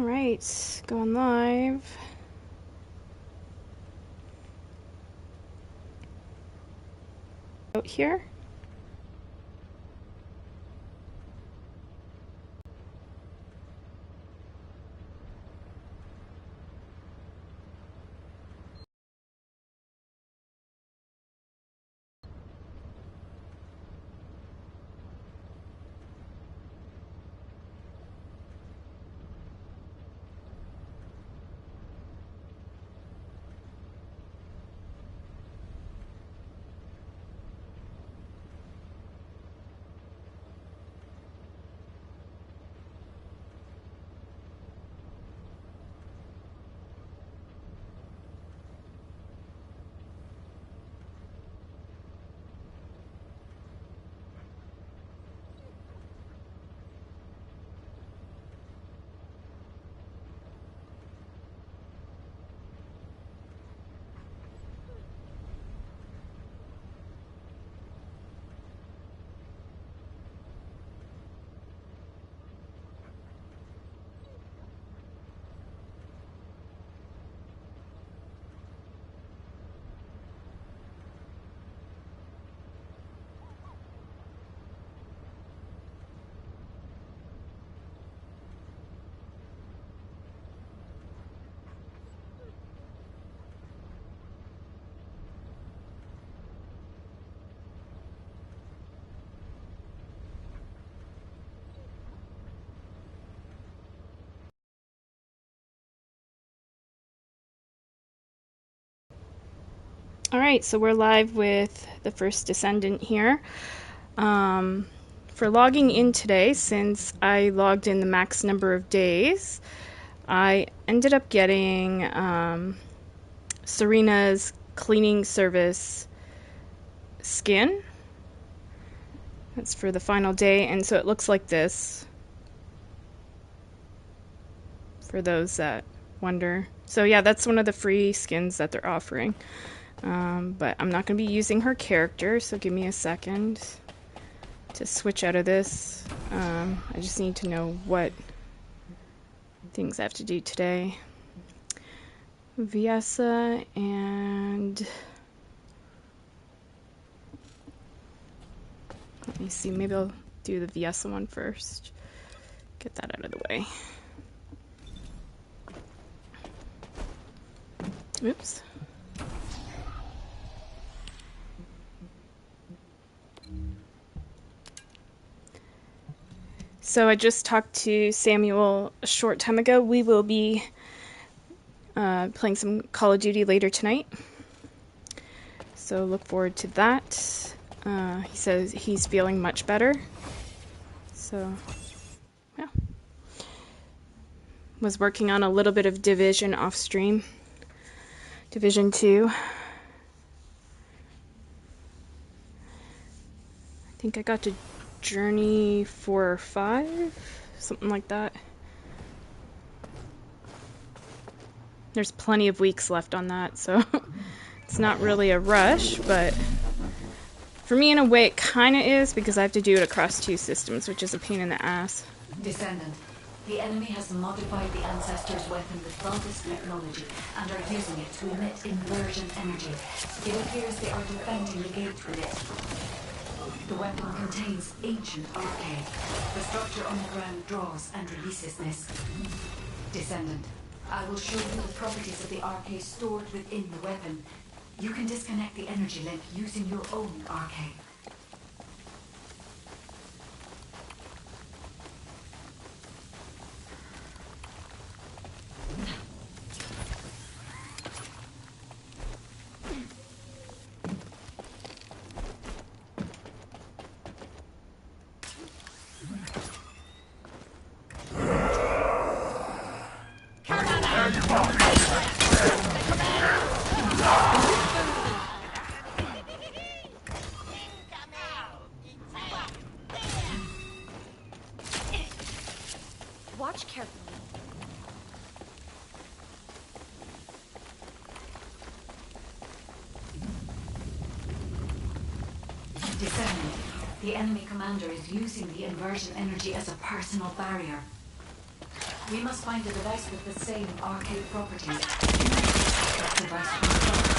Alright, going live. Out here. Alright, so we're live with the first Descendant here. For logging in today, since I logged in the max number of days, I ended up getting Serena's cleaning service skin. That's for the final day, and so it looks like this, for those that wonder. So yeah, that's one of the free skins that they're offering. But I'm not going to be using her character, so give me a second to switch out of this. I just need to know what things I have to do today. Viessa and... let me see, maybe I'll do the Viessa one first. Get that out of the way. Oops. So I just talked to Samuel a short time ago. We will be playing some Call of Duty later tonight. So look forward to that. He says he's feeling much better. So, yeah. Was working on a little bit of Division off stream. Division 2. I think I got to Journey 4 or 5, something like that. There's plenty of weeks left on that, so it's not really a rush, but for me in a way it kind of is, because I have to do it across 2 systems, which is a pain in the ass. Descendant, the enemy has modified the Ancestors' weapon with Vulgus technology and are using it to emit inversion energy. It appears they are defending the gate with it. The weapon contains ancient arcade. The structure on the ground draws and releases this. Descendant, I will show you the properties of the arcade stored within the weapon. You can disconnect the energy link using your own arcade. Watch carefully. Descendant, the enemy commander is using the inversion energy as a personal barrier. We must find a device with the same arcade properties. You need to attack that device from the front.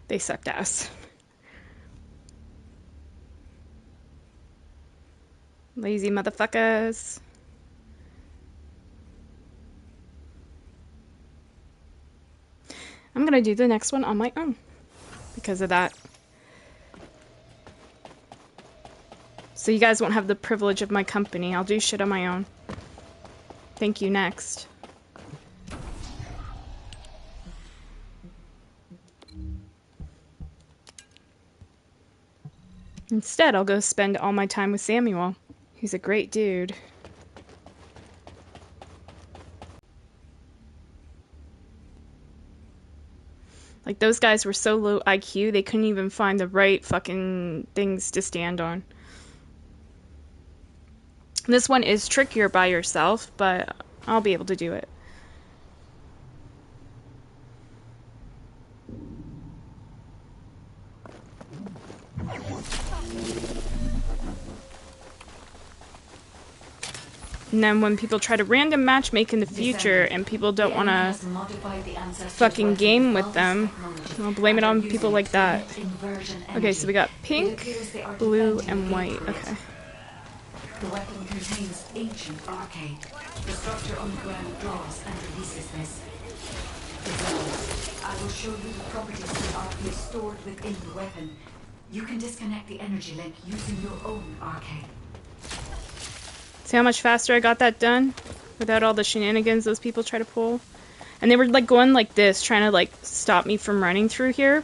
They sucked ass. Lazy motherfuckers. I'm gonna do the next one on my own because of that. So you guys won't have the privilege of my company. I'll do shit on my own. Thank you, next. Instead, I'll go spend all my time with Samuel. He's a great dude. Like, those guys were so low IQ, they couldn't even find the right fucking things to stand on. This one is trickier by yourself, but I'll be able to do it. And then when people try to random matchmake in the future and people don't want to fucking game with them, I'll blame it on people like that. Okay, so we got pink, blue, and white. Okay. The weapon contains ancient arcade. The structure on the ground draws and releases this. I will show you the properties of the arcade stored within the weapon. You can disconnect the energy link using your own arcade. See how much faster I got that done? Without all the shenanigans those people try to pull? And they were like going like this, trying to like stop me from running through here.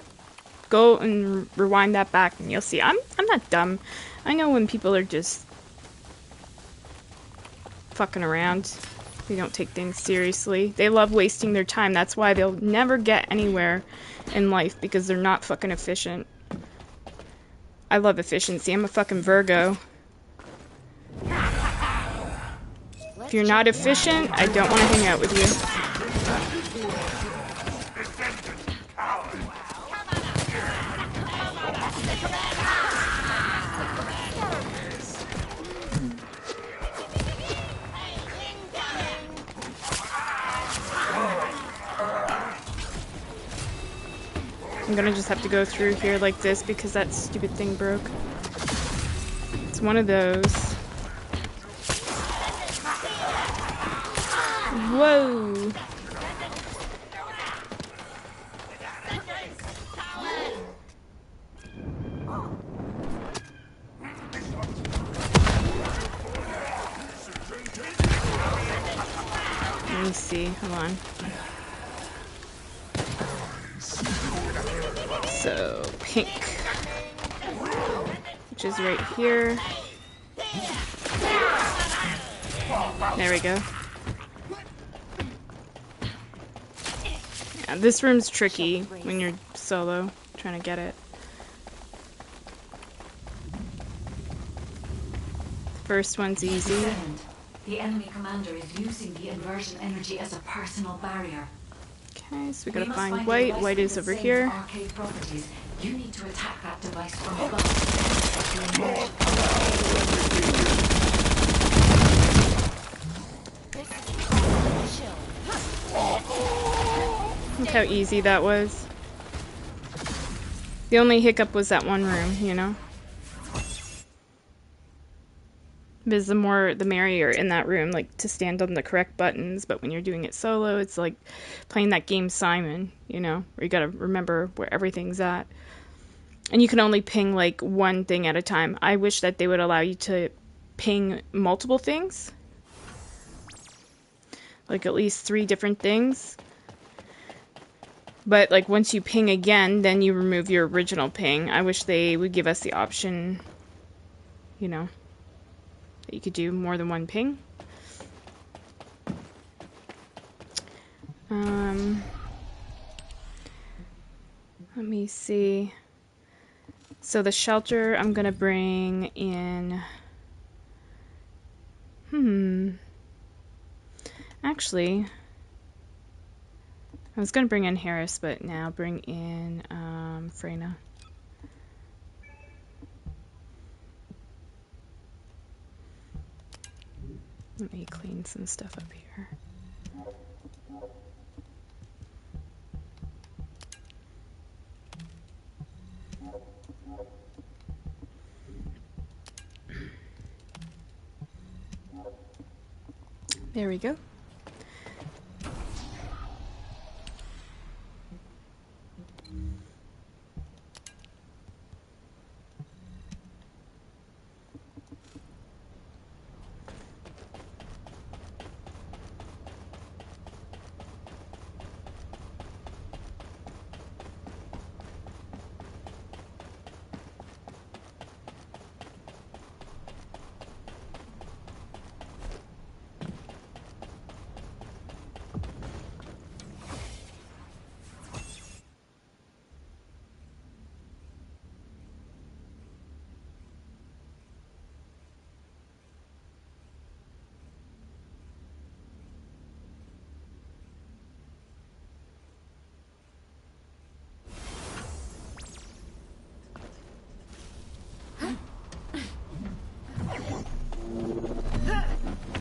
Go and rewind that back and you'll see. I'm not dumb. I know when people are just fucking around. They don't take things seriously. They love wasting their time. That's why they'll never get anywhere in life, because they're not fucking efficient. I love efficiency. I'm a fucking Virgo. If you're not efficient, I don't want to hang out with you. I'm gonna just have to go through here like this because that stupid thing broke. It's one of those. Whoa! Let me see, hold on. So, pink, which is right here. There we go. Yeah, this room's tricky when you're solo trying to get it. The first one's easy. The enemy commander is using the inversion energy as a personal barrier. Okay, so we gotta find white. White is over here. Arcade properties. You need to attack that device from above. Look how easy that was. The only hiccup was that one room, you know? Because the more the merrier in that room, like to stand on the correct buttons, but when you're doing it solo, it's like playing that game Simon, you know, where you gotta remember where everything's at. And you can only ping like one thing at a time. I wish that they would allow you to ping multiple things. Like at least 3 different things. But like once you ping again, then you remove your original ping. I wish they would give us the option, you know, that you could do more than one ping. Let me see. So the shelter I'm gonna bring in. Actually, I was gonna bring in Harris, but now bring in Freyna. Let me clean some stuff up here. There we go.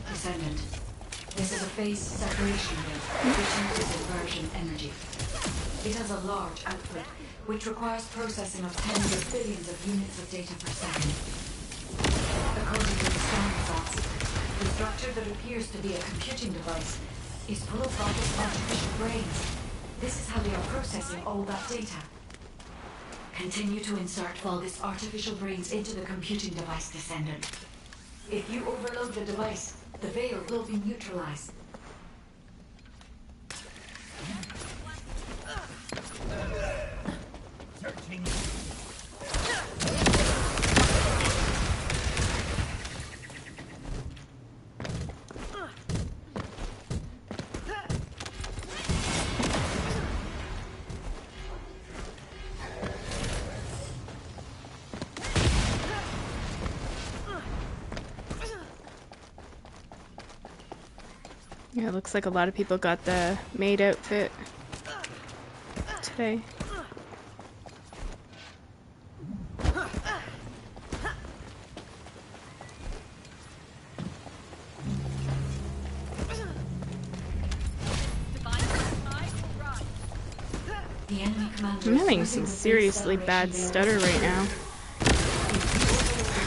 Descendant. This is a phase separation gate, which uses inversion energy. It has a large output, which requires processing of tens of billions of units of data per second. According to the scan results, the structure that appears to be a computing device is full of Vault's artificial brains. This is how they are processing all that data. Continue to insert Vulgus artificial brains into the computing device, Descendant. If you overload the device, the veil will be neutralized. Yeah, it looks like a lot of people got the maid outfit today. The enemy commander I'm having some seriously bad stutter right now.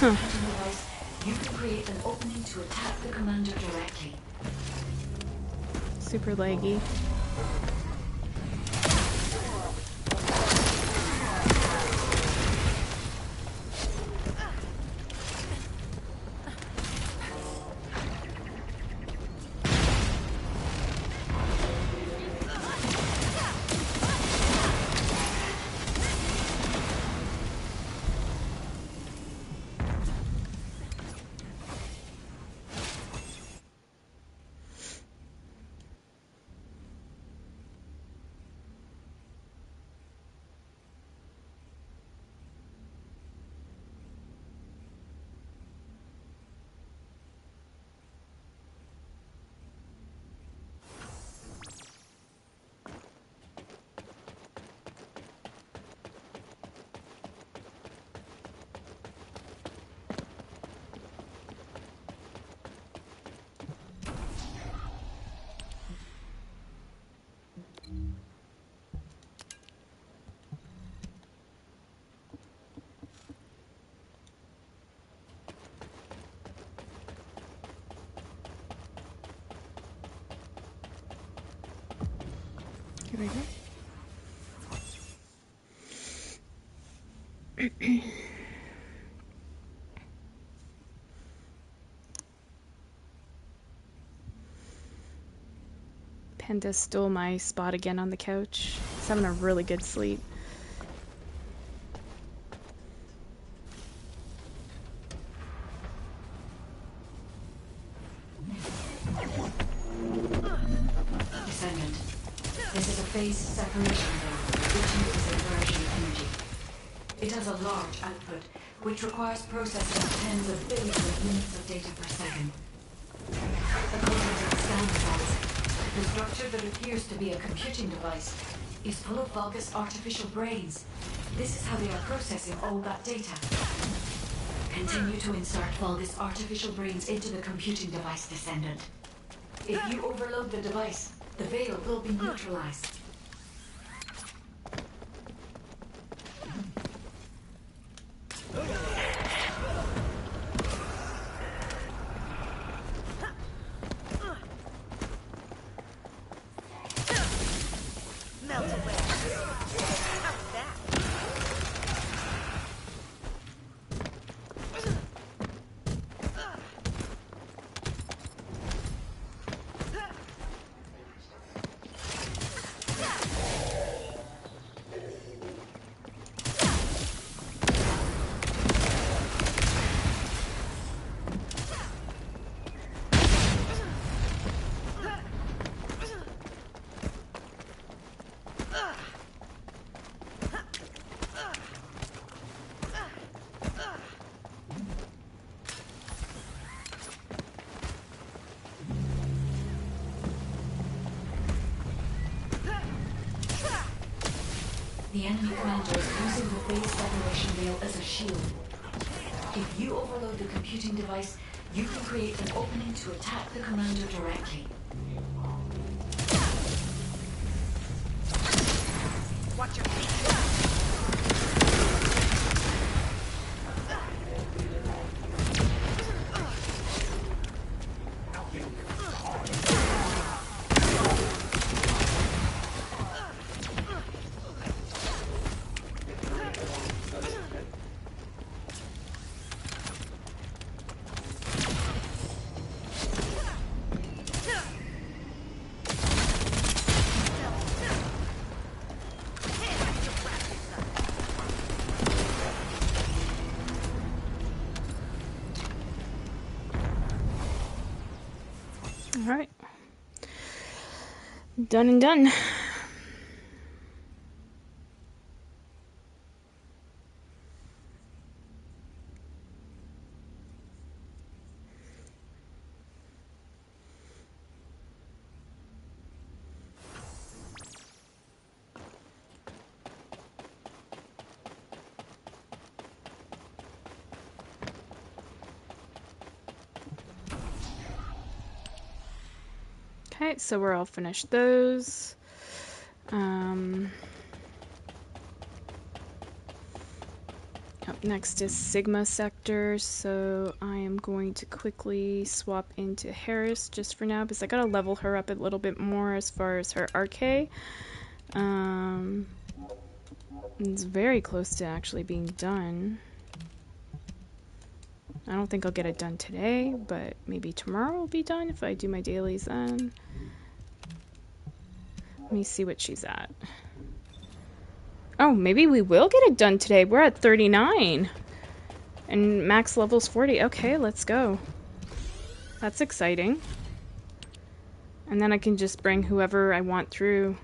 Huh. You can create an opening to attack the commander directly. Super laggy. Here we go. Panda stole my spot again on the couch. He's having a really good sleep. Descendant. phase separation layer, which uses inversion energy. It has a large output, which requires processing tens of billions of units of data per second. According to the scan results, the structure that appears to be a computing device is full of Vulgus artificial brains. This is how they are processing all that data. Continue to insert Vulgus artificial brains into the computing device, Descendant. If you overload the device, the veil will be neutralized. Melt away. How's that? The enemy commander is using the phase separation veil as a shield. If you overload the computing device, you can create an opening to attack the commander directly. Watch your feet. All right. Done and done. Okay, so we're all finished those. Up next is Sigma Sector, so I am going to quickly swap into Harris just for now because I gotta level her up a little bit more as far as her RK. It's very close to actually being done. I don't think I'll get it done today, but maybe tomorrow will be done if I do my dailies then. Let me see what she's at. Oh, maybe we will get it done today. We're at 39. And max level's 40. Okay, let's go. That's exciting. And then I can just bring whoever I want through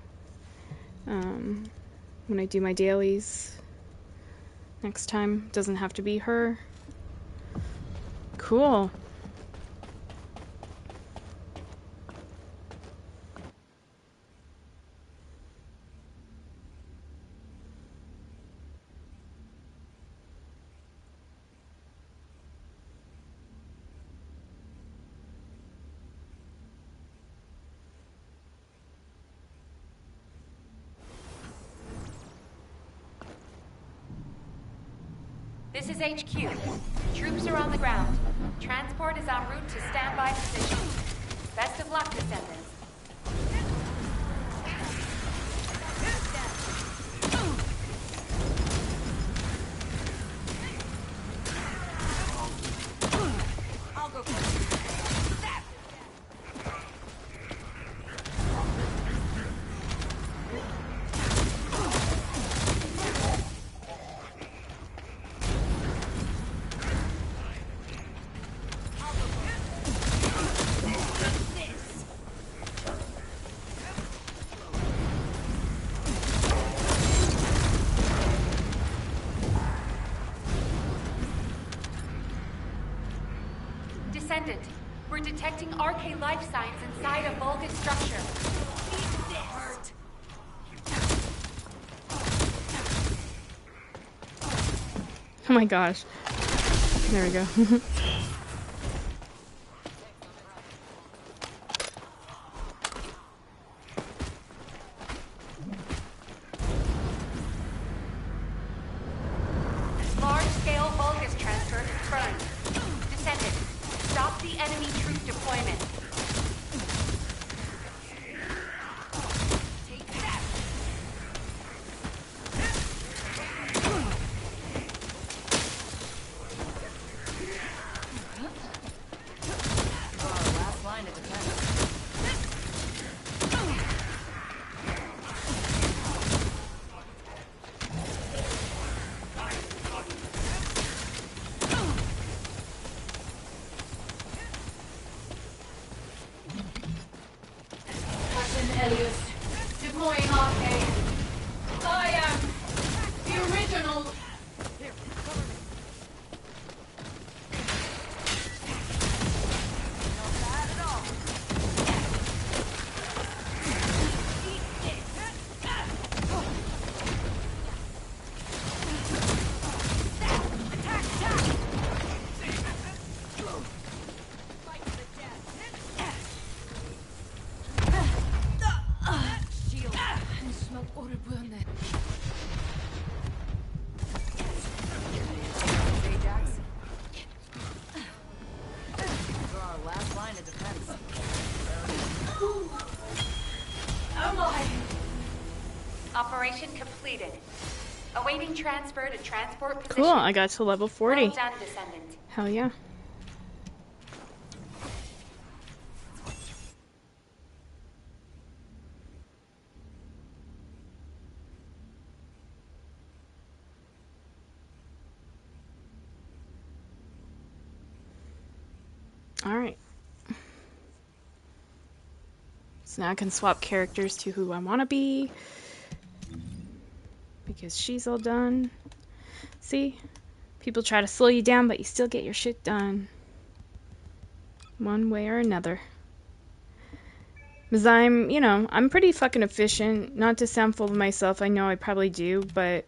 when I do my dailies next time. Doesn't have to be her. Cool. This is HQ. Troops are on the ground. Transport is en route to standby position. Best of luck, Descendants. I'll go first. Descendant, we're detecting RK life signs inside a Vulgus structure. Oh my gosh. There we go. Large-scale Vulgus transfer confirmed. Descendant, stop the enemy troop deployment. Take that! Our last line of defense. Captain Elias, deploying RK. I am the original. Here, cover me. Not bad at all. Eat this. Attack! Attack! Fight to the death. Shield. Ajax. You're our last line of defense. Am I? Operation completed. Awaiting transfer to transport position. Cool, I got to level 40. Well done, Descendant. Hell yeah. Alright. So now I can swap characters to who I want to be. Because she's all done. See? People try to slow you down, but you still get your shit done. One way or another. Because I'm pretty fucking efficient. Not to sound full of myself, I know I probably do, but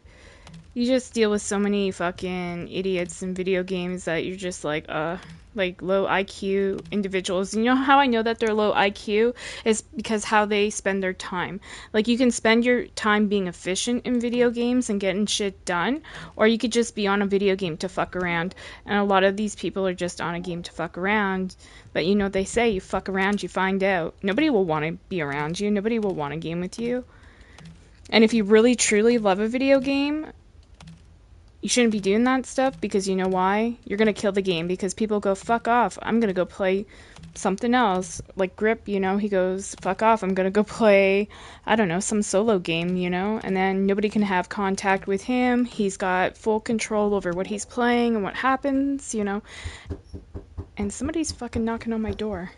you just deal with so many fucking idiots in video games that you're just like low IQ individuals. And you know how I know that they're low IQ is because how they spend their time. Like, you can spend your time being efficient in video games and getting shit done, or you could just be on a video game to fuck around. And a lot of these people are just on a game to fuck around. But they say you fuck around, you find out. Nobody will want to be around you. Nobody will want to game with you. And if you really truly love a video game, you shouldn't be doing that stuff, because you know why? You're going to kill the game, because people go, fuck off, I'm going to go play something else. Like Grip, he goes, fuck off, I'm going to go play, I don't know, some solo game, and then nobody can have contact with him. He's got full control over what he's playing and what happens, And somebody's fucking knocking on my door.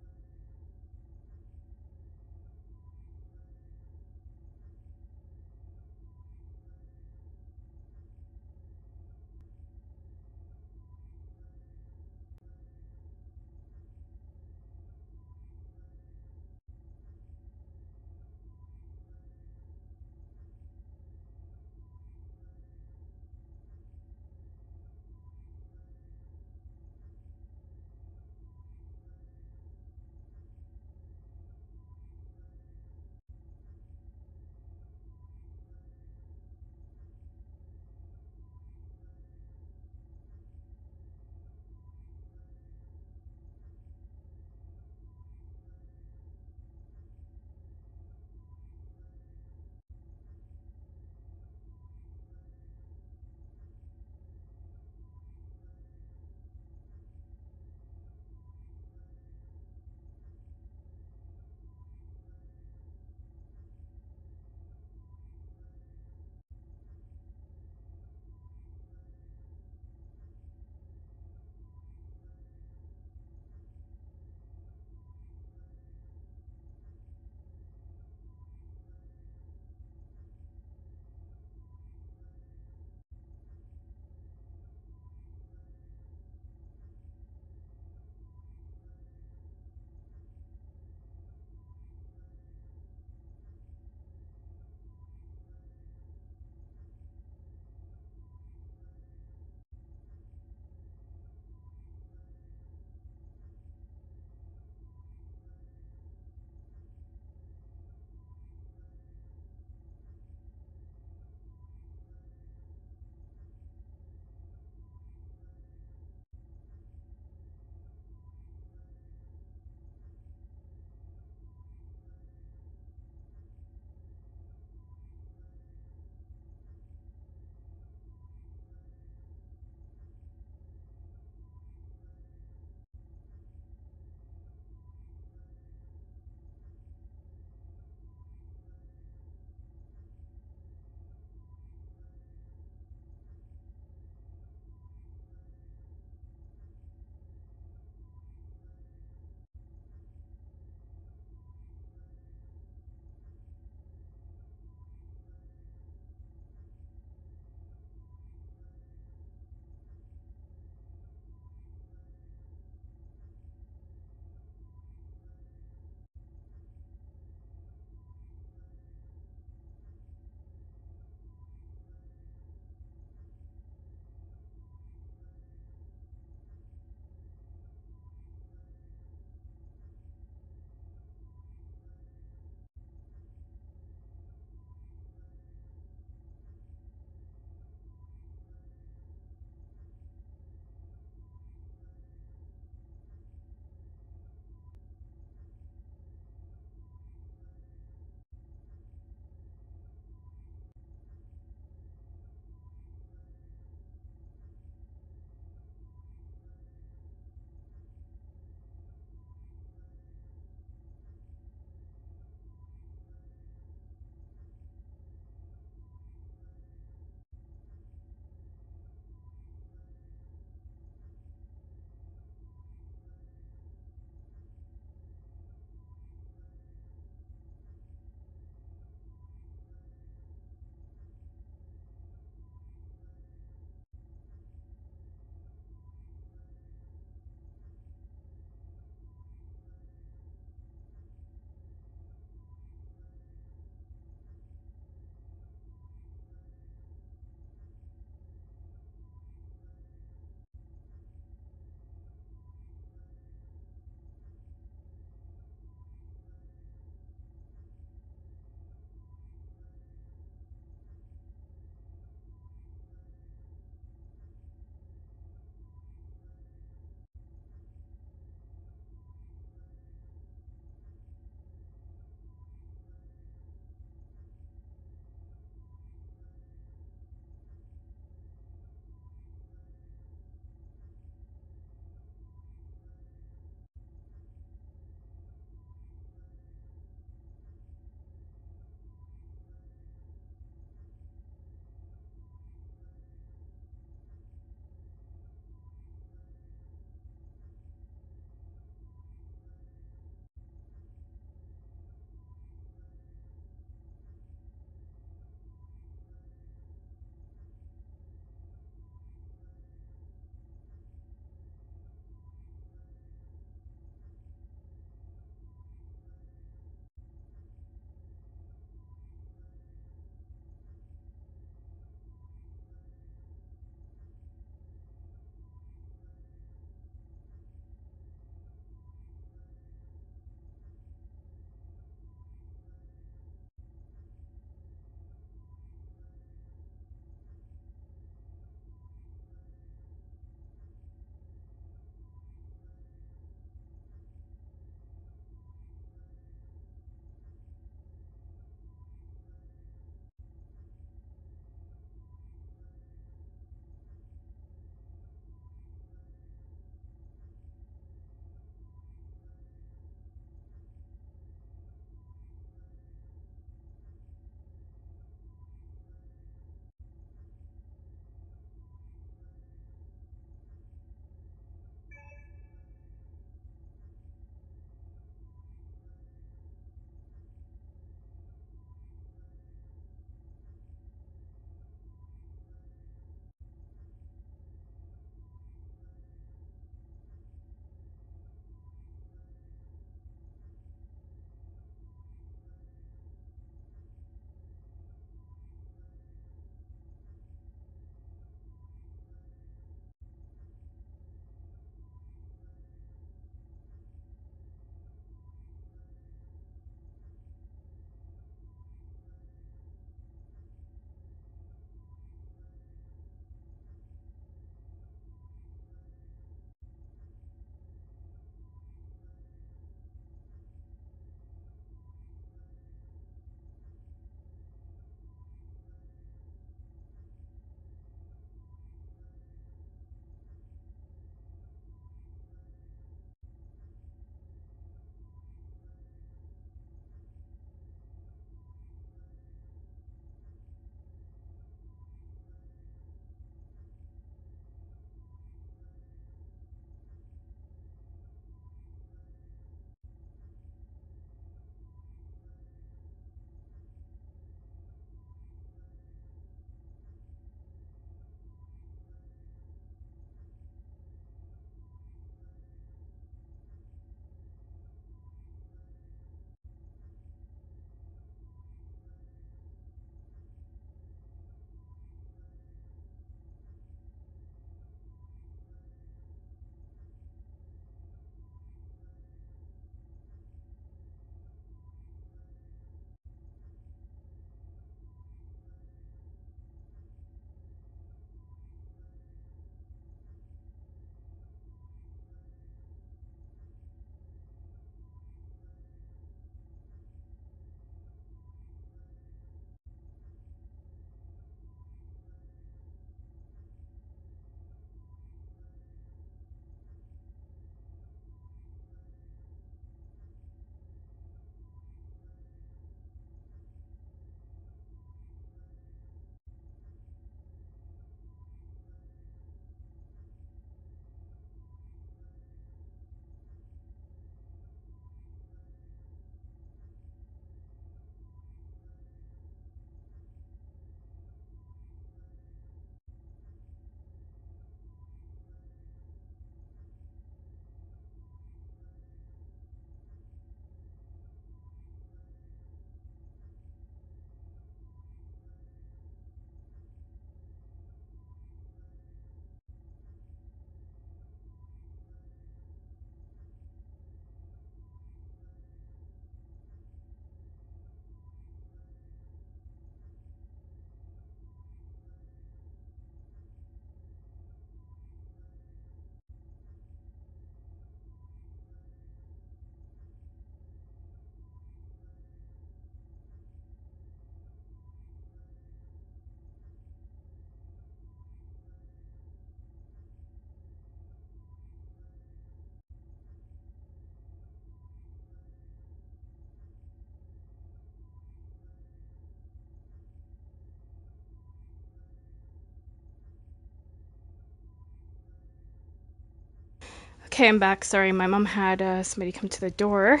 Okay, I'm back. Sorry, my mom had somebody come to the door.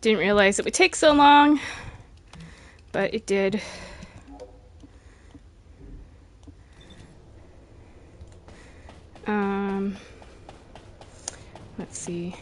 Didn't realize it would take so long, but it did. Let's see.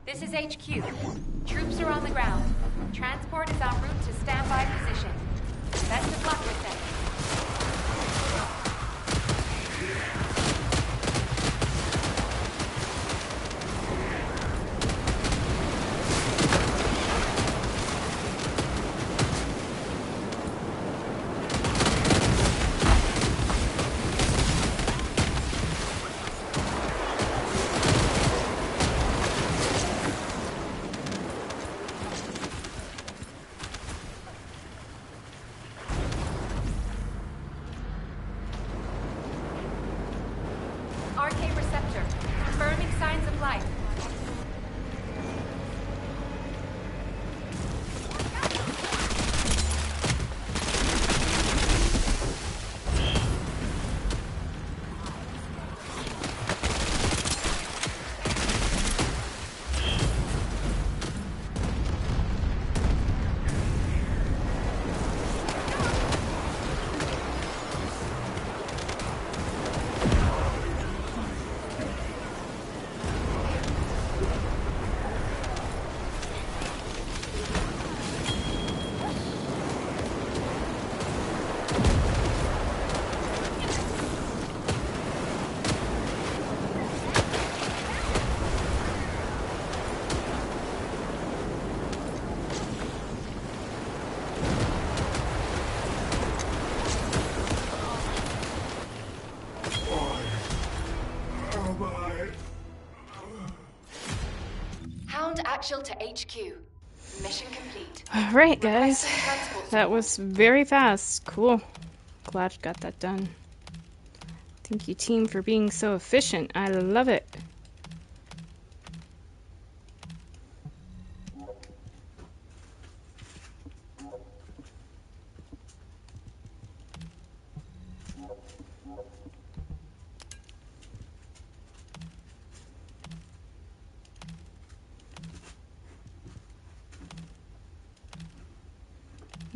This is HQ. Troops are on the ground. Transport is en route to standby position. Best of luck with them. RK receptor. Confirming signs of life. Hound actual to HQ. Mission complete. Alright, guys. Requesting transport That support. was very fast. Cool. Glad I got that done. Thank you, team, for being so efficient. I love it.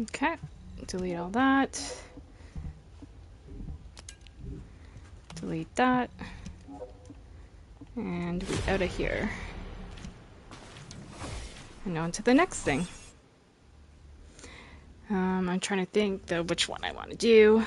Okay, delete all that. Delete that. And we're out of here. And on to the next thing. I'm trying to think though which one I want to do.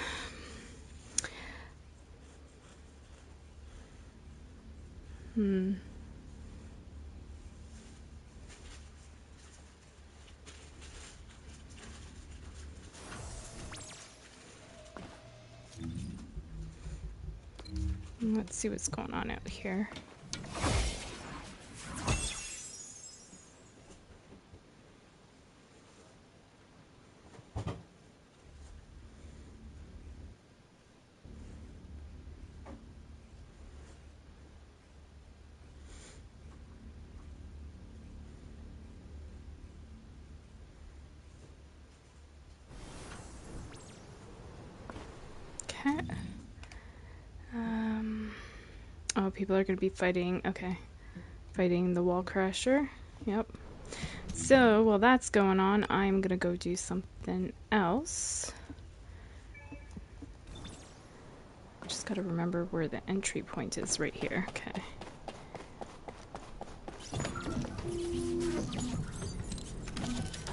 Let's see what's going on out here. Okay. Oh, people are going to be fighting. Okay. Fighting the wall crasher. Yep. So, while that's going on, I'm going to go do something else. Just gotta remember where the entry point is right here. Okay.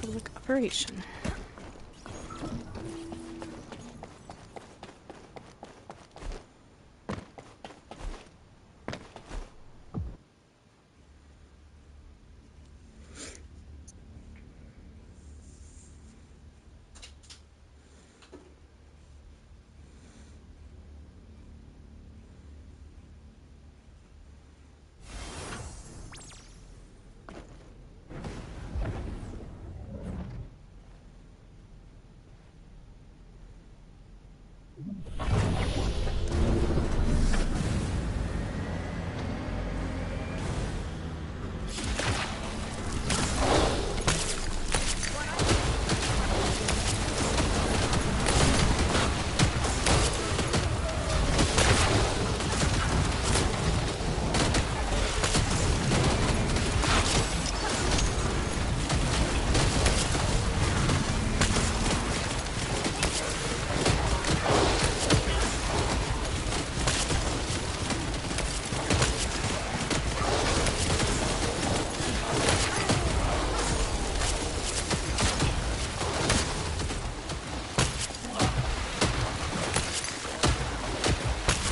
Public operation.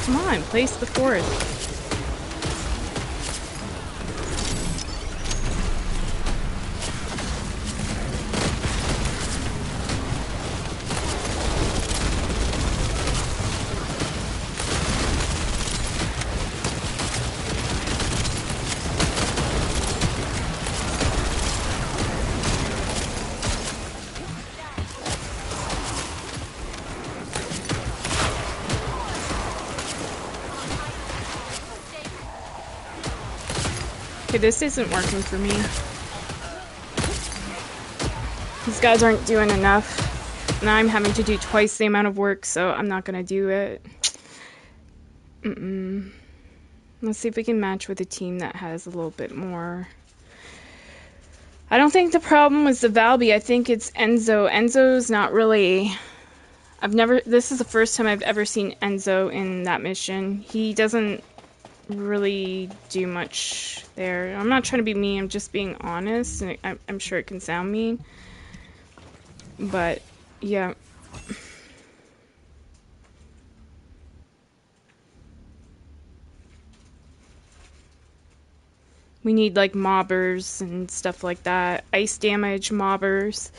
Come on, place the fourth. Okay, this isn't working for me. These guys aren't doing enough. Now I'm having to do twice the amount of work, so I'm not gonna do it. Let's see if we can match with a team that has a little bit more. I don't think the problem was the Valby. I think it's Enzo. Enzo's not really... This is the first time I've ever seen Enzo in that mission. He doesn't really do much there. I'm not trying to be mean, I'm just being honest, and I'm sure it can sound mean, but yeah. We need like mobbers and stuff like that, ice damage mobbers.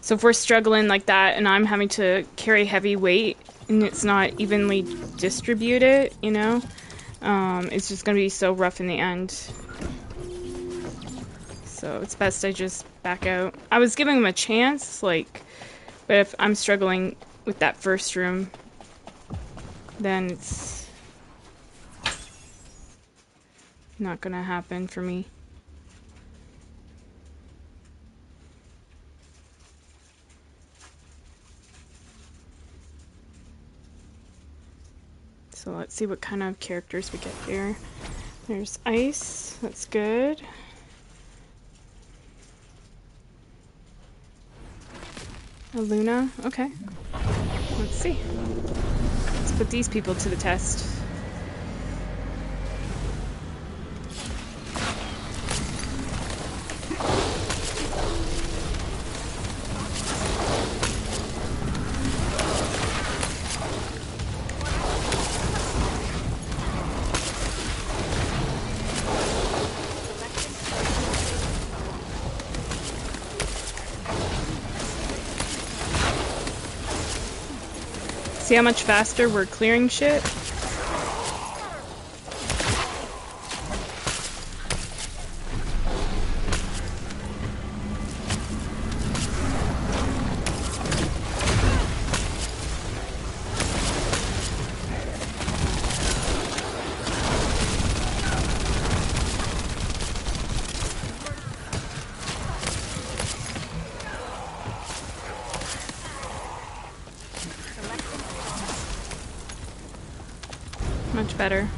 So if we're struggling like that and I'm having to carry heavy weight and it's not evenly distributed, you know, it's just gonna be so rough in the end. So it's best I just back out. I was giving him a chance, like, but if I'm struggling with that first room, then it's not gonna happen for me. So let's see what kind of characters we get here. There's ice, that's good. A Luna, okay. Let's see. Let's put these people to the test. See how much faster we're clearing shit? Much better.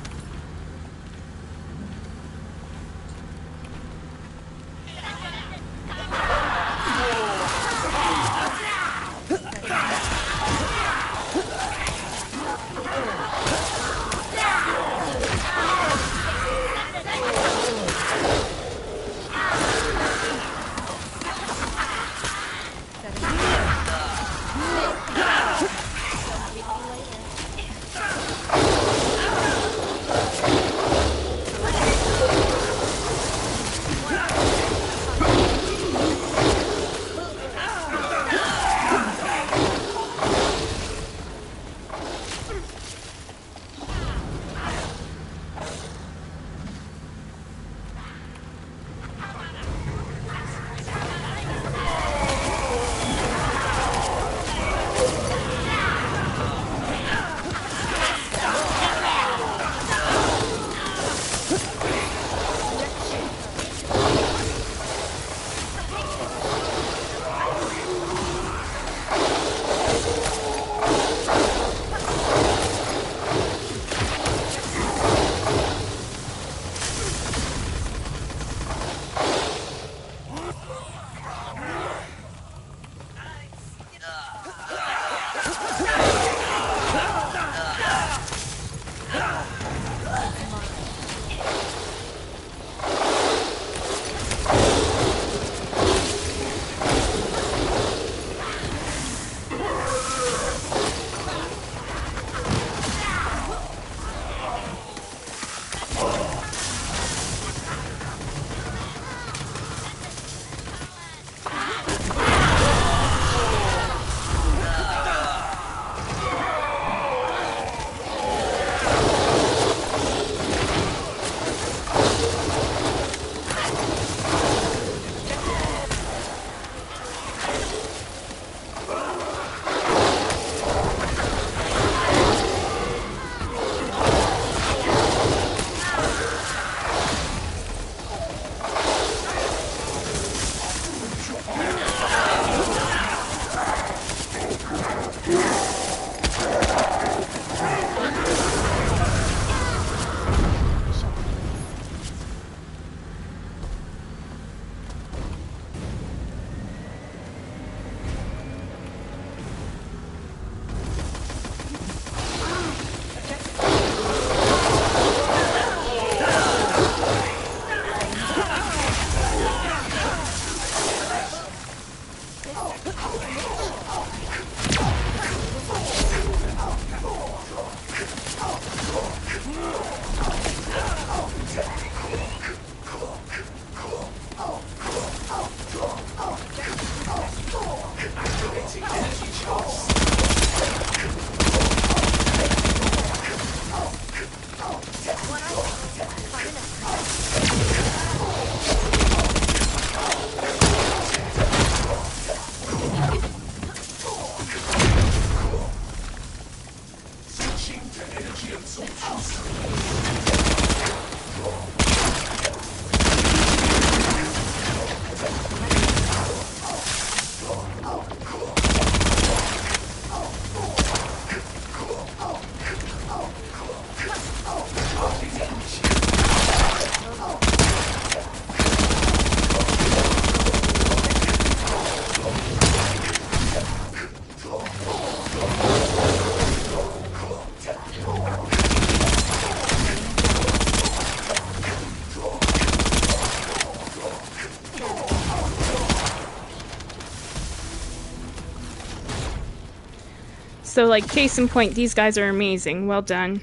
So, like, case in point, these guys are amazing. Well done.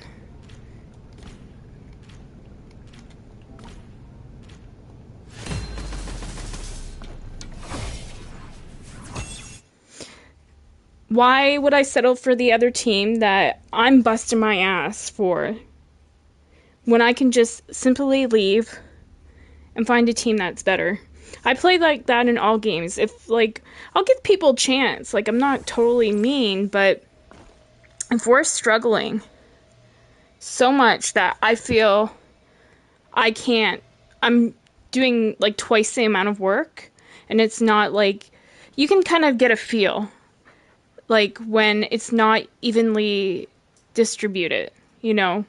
Why would I settle for the other team that I'm busting my ass for when I can just simply leave and find a team that's better? I play like that in all games. If, like, I'll give people a chance. Like, I'm not totally mean, but if we're struggling so much that I feel I can't, I'm doing like twice the amount of work, and it's not like, you can kind of get a feel like when it's not evenly distributed, you know,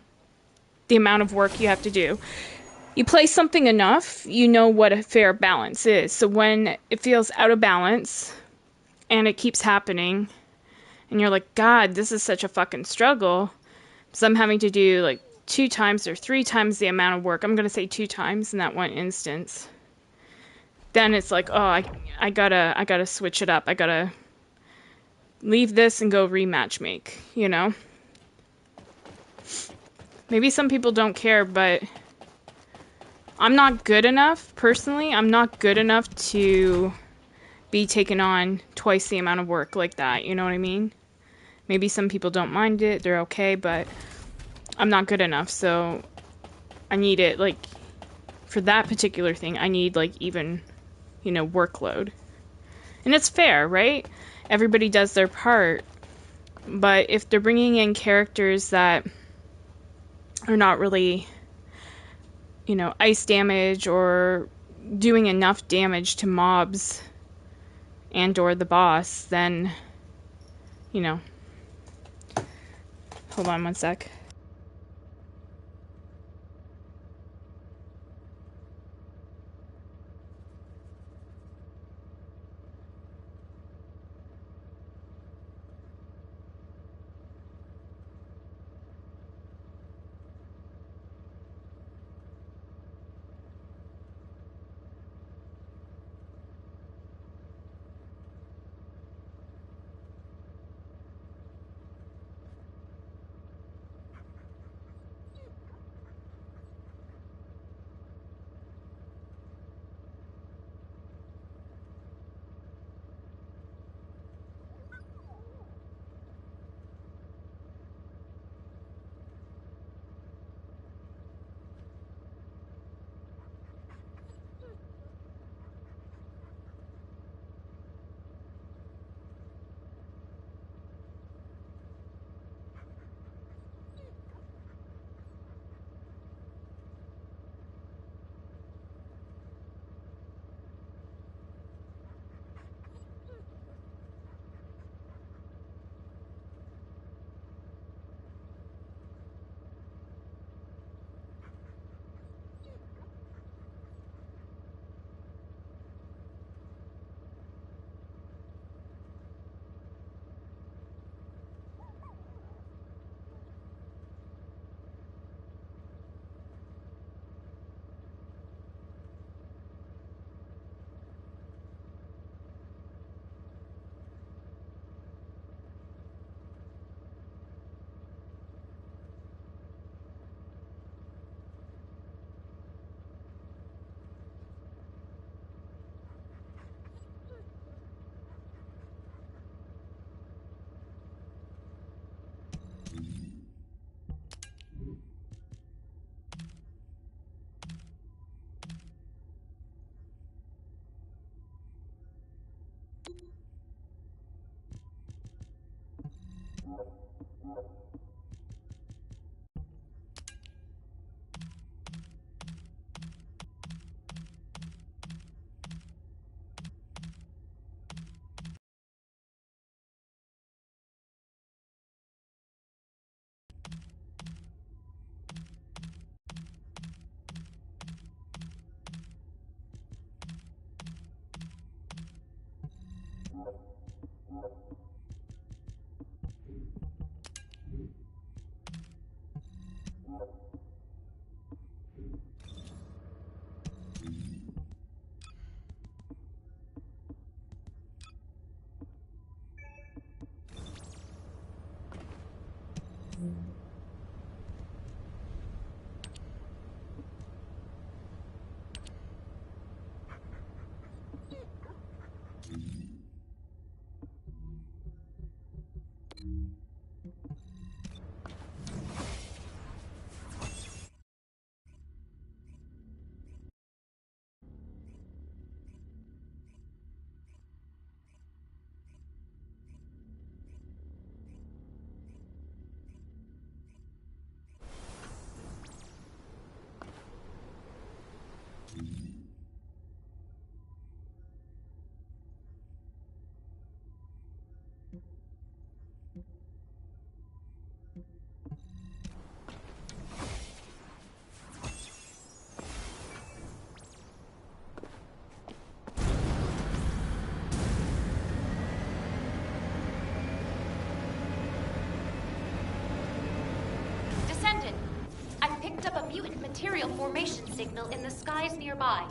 the amount of work you have to do. You play something enough, you know what a fair balance is. So when it feels out of balance and it keeps happening and you're like, God, this is such a fucking struggle, because I'm having to do like 2 times or 3 times the amount of work. I'm going to say 2 times in that one instance. Then it's like, oh, I gotta switch it up. I gotta leave this and go rematch make, you know? Maybe some people don't care, but I'm not good enough, personally. I'm not good enough to be taken on twice the amount of work like that, you know what I mean? Maybe some people don't mind it, they're okay, but I'm not good enough, so I need it, like, for that particular thing, I need, like, even, you know, workload. And it's fair, right? Everybody does their part. But if they're bringing in characters that are not really, you know, ice damage or doing enough damage to mobs and or the boss, then, you know. Hold on one sec. Descendant, I've picked up a mutant material formation signal in the skies nearby.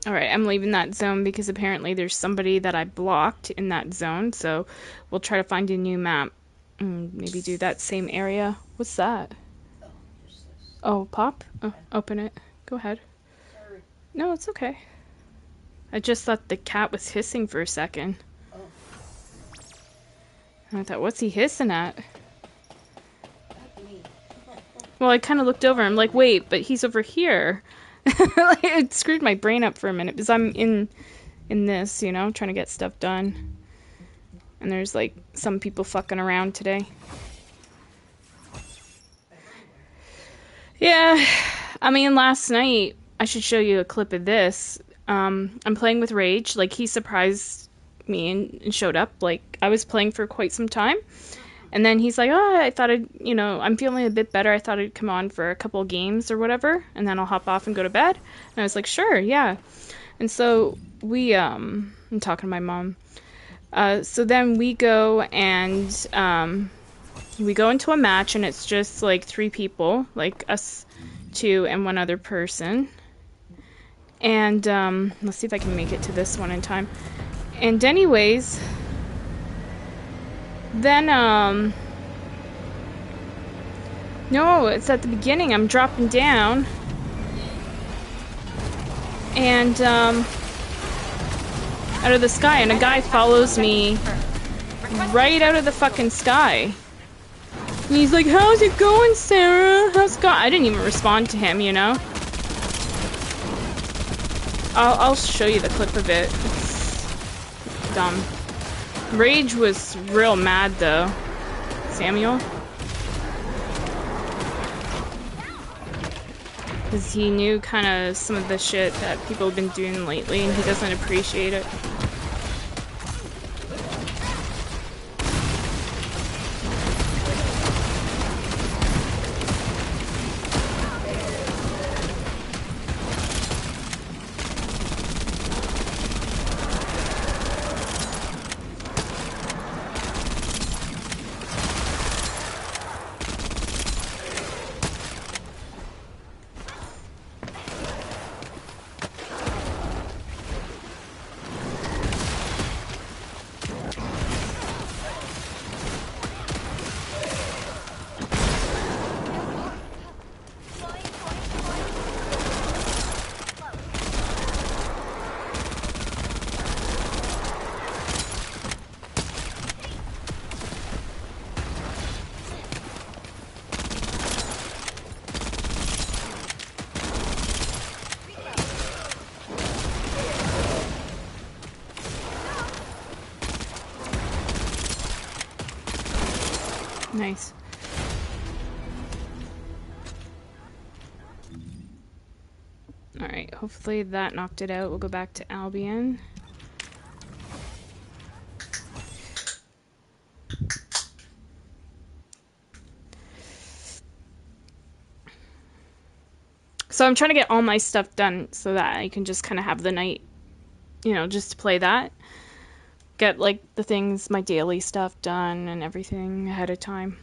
Alright, I'm leaving that zone because apparently there's somebody that I blocked in that zone, so we'll try to find a new map. Maybe do that same area. What's that? Oh, pop? Oh, open it. Go ahead. Sorry. No, it's okay. I just thought the cat was hissing for a second. Oh. And I thought, what's he hissing at? Not me. Well, I kind of looked over. I'm like, wait, but he's over here. Like, it screwed my brain up for a minute because I'm in this, you know, trying to get stuff done. And there's like some people fucking around today. Yeah, I mean, last night I should show you a clip of this. I'm playing with Rage. Like, he surprised me and showed up. Like, I was playing for quite some time. And then he's like, oh, I thought I'm feeling a bit better. I thought I'd come on for a couple of games or whatever. And then I'll hop off and go to bed. And I was like, sure, yeah. And so I'm talking to my mom. So then we go and we go into a match, and it's just like 3 people, like us 2 and 1 other person. And let's see if I can make it to this one in time. And anyways, then no, it's at the beginning. I'm dropping down, and out of the sky, and a guy follows me right out of the fucking sky. And he's like, how's it going, Sarah? How's it going? I didn't even respond to him, you know? I'll show you the clip of it. It's dumb. Rage was real mad, though. Samuel? Because he knew kind of some of the shit that people have been doing lately, and he doesn't appreciate it. Nice. Alright, hopefully that knocked it out. We'll go back to Albion. So I'm trying to get all my stuff done so that I can just kind of have the night, you know, just to play that. Get, like, the things, my daily stuff done and everything ahead of time.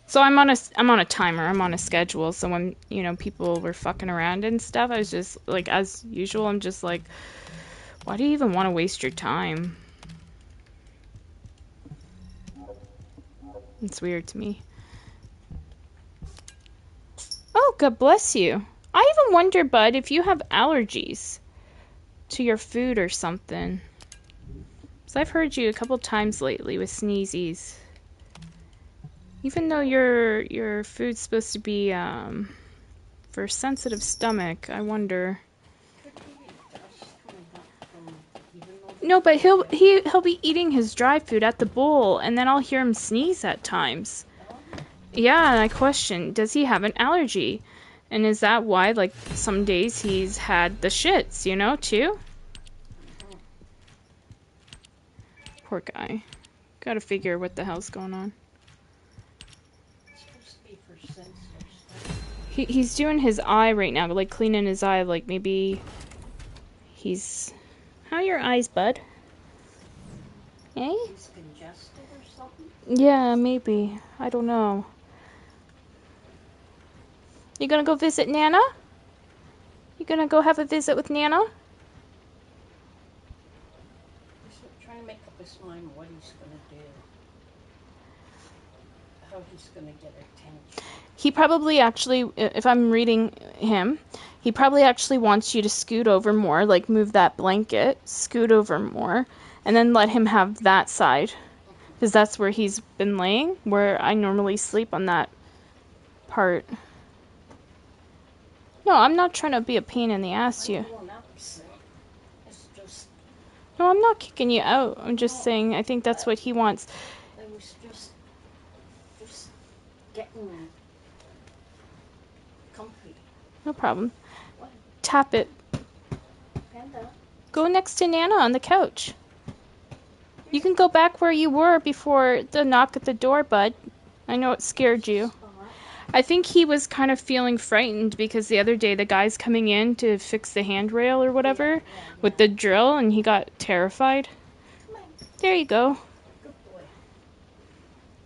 So I'm on a timer. I'm on a schedule. So when, you know, people were fucking around and stuff, I was just like, as usual, I'm just like, why do you even want to waste your time? It's weird to me. Oh, God bless you. I even wonder, bud, if you have allergies to your food or something. Because I've heard you a couple times lately with sneezies. Even though your food's supposed to be for sensitive stomach, I wonder. No, but he'll be eating his dry food at the bowl, and then I'll hear him sneeze at times. Yeah, and I question, does he have an allergy? And is that why, like, some days he's had the shits, you know, too? Poor guy. Gotta figure what the hell's going on. He's doing his eye right now, like cleaning his eye, like maybe he's... How are your eyes, bud? Eh? He's congested or something? Yeah, maybe. I don't know. You gonna go visit Nana? You gonna go have a visit with Nana? He's trying to make up his mind what he's going to do. How he's going to get attention. He probably actually, if I'm reading him, he probably actually wants you to scoot over more, like move that blanket, scoot over more, and then let him have that side. Because that's where he's been laying, where I normally sleep on that part. No, I'm not trying to be a pain in the ass to you. It's just, No, I'm not kicking you out. I'm just saying I think that's what he wants. it was just getting comfy. No problem. What? Tap it. Panda? Go next to Nana on the couch. You can go back where you were before the knock at the door, bud. I know it scared you. I think he was kind of feeling frightened because the other day the guy's coming in to fix the handrail or whatever with the drill, and he got terrified. Come on. There you go. Good boy.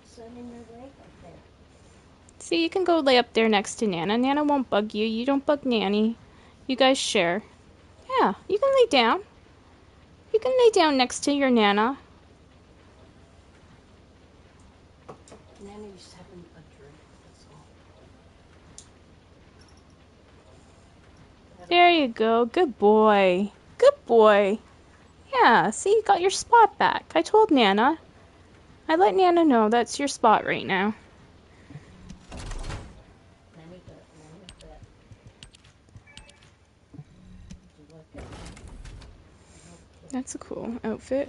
Sending your leg up there. See, you can go lay up there next to Nana. Nana won't bug you. You don't bug Nanny. You guys share. Yeah, you can lay down. You can lay down next to your Nana. Nanny's having a drink, that's all. There you go. Good boy. Good boy. Yeah, see, you got your spot back. I told Nana. I let Nana know that's your spot right now. Nanny got that. Do you like it? That's a cool outfit.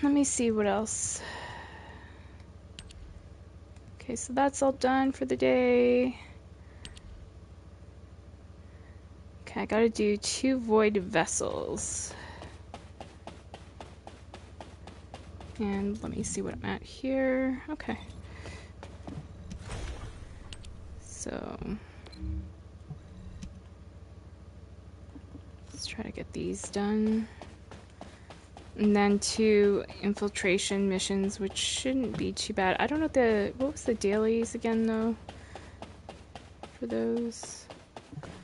Let me see what else. Okay, so that's all done for the day. Okay, I gotta do 2 void vessels. And let me see what I'm at here. Okay. So let's try to get these done. And then 2 infiltration missions, which shouldn't be too bad. I don't know what was the dailies again though for those?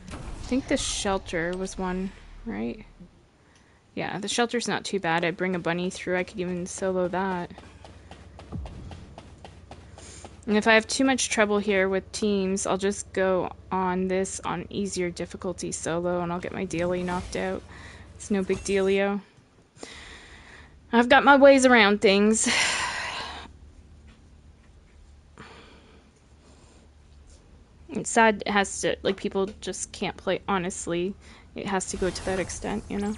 I think the shelter was one, right? Yeah, the shelter's not too bad. I bring a bunny through. I could even solo that. And if I have too much trouble here with teams, I'll just go on this on easier difficulty solo and I'll get my daily knocked out. It's no big dealio. I've got my ways around things. It's sad it has to, like, people just can't play honestly. It has to go to that extent, you know?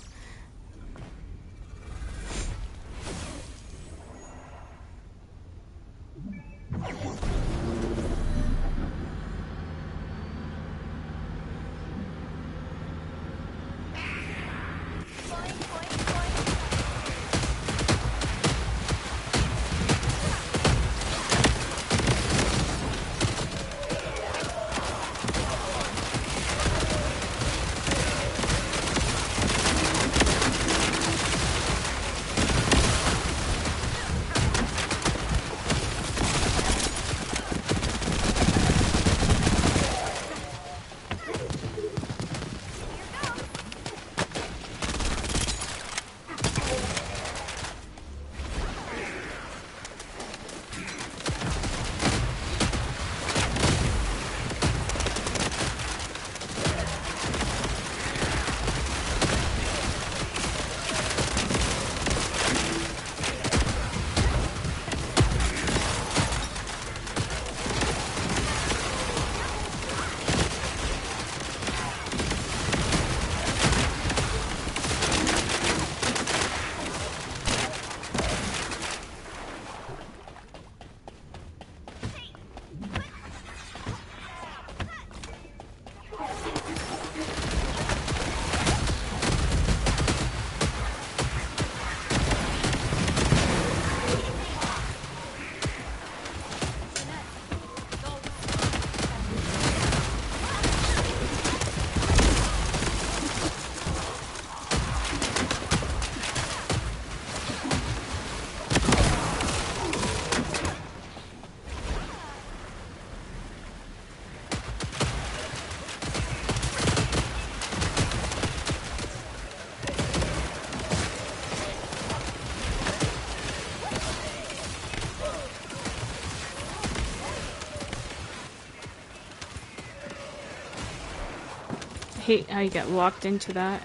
hate how you get locked into that.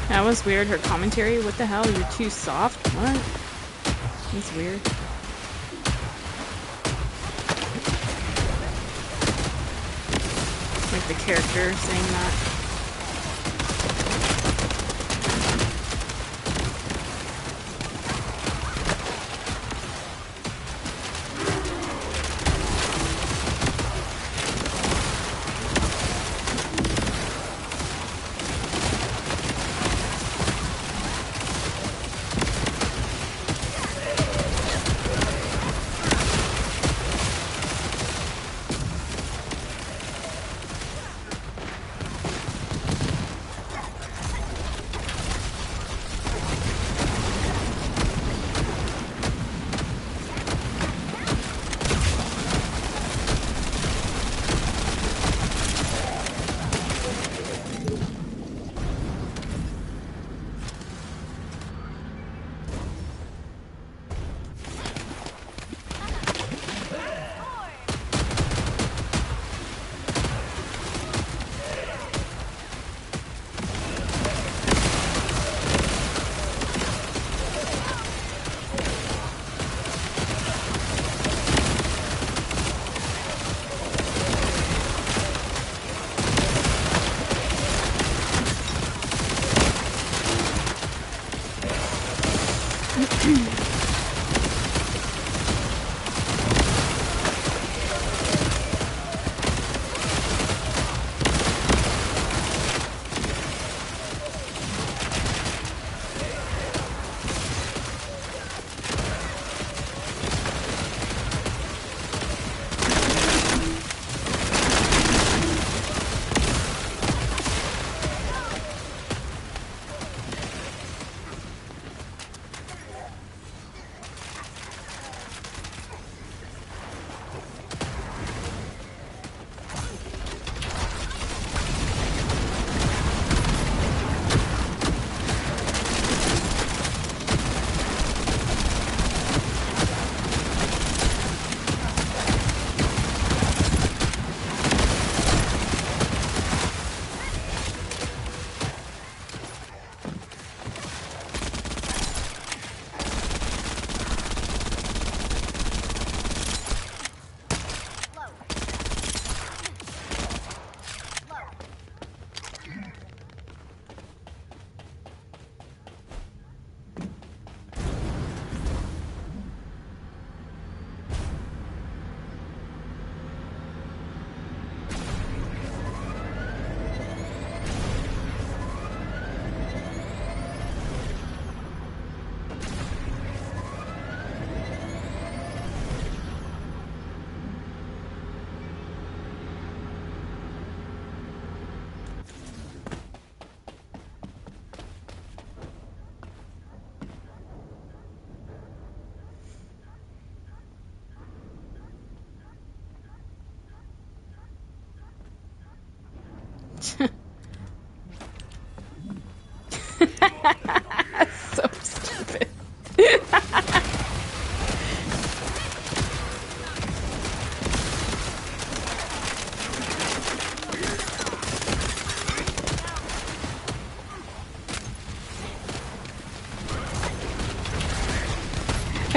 That was weird, her commentary. What the hell? You're too soft? What? That's weird. Like the character saying that. So stupid.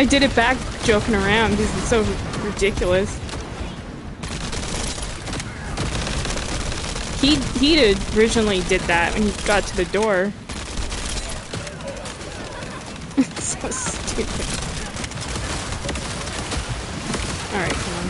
I did it back joking around because it's so ridiculous. He originally did that when he got to the door. It's so stupid. Alright, come on.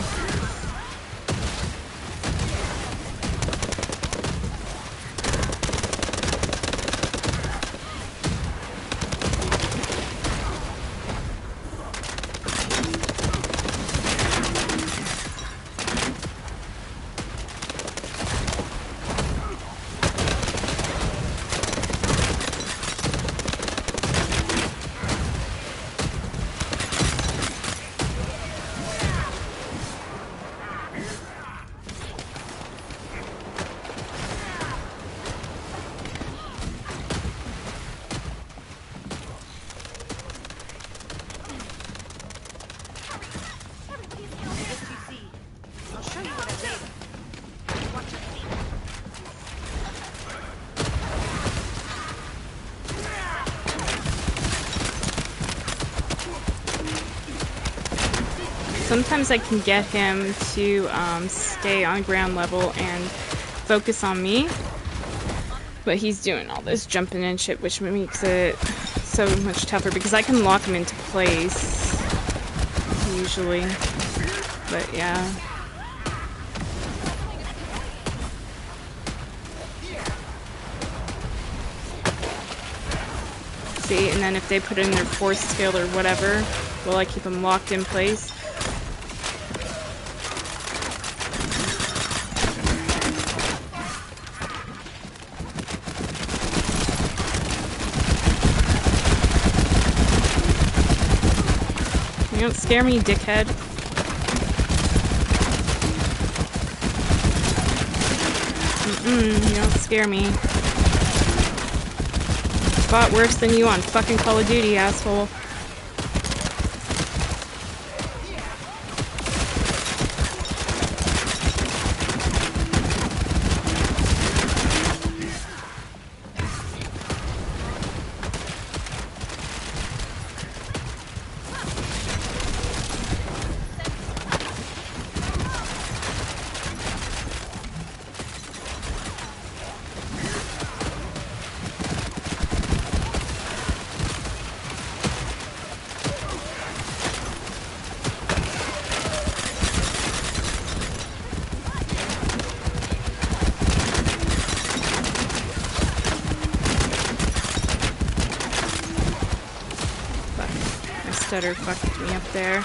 I'll show you what I made. Watch your feet. Sometimes I can get him to stay on ground level and focus on me, but he's doing all this jumping and shit, which makes it so much tougher because I can lock him into place usually. But yeah. See, and then if they put in their force skill or whatever, will I keep them locked in place? You don't scare me, dickhead. You don't scare me. Fought worse than you on fucking Call of Duty, asshole. Stutter fucked me up there.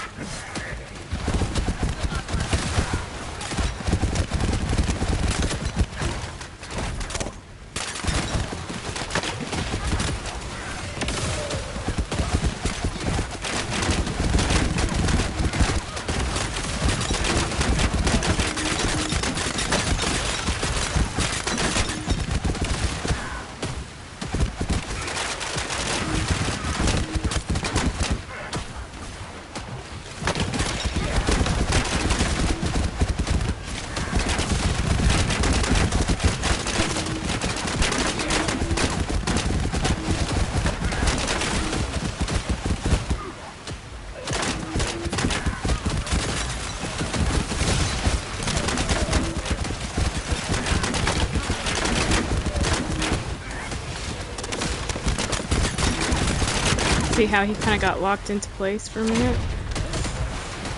See how he kind of got locked into place for a minute?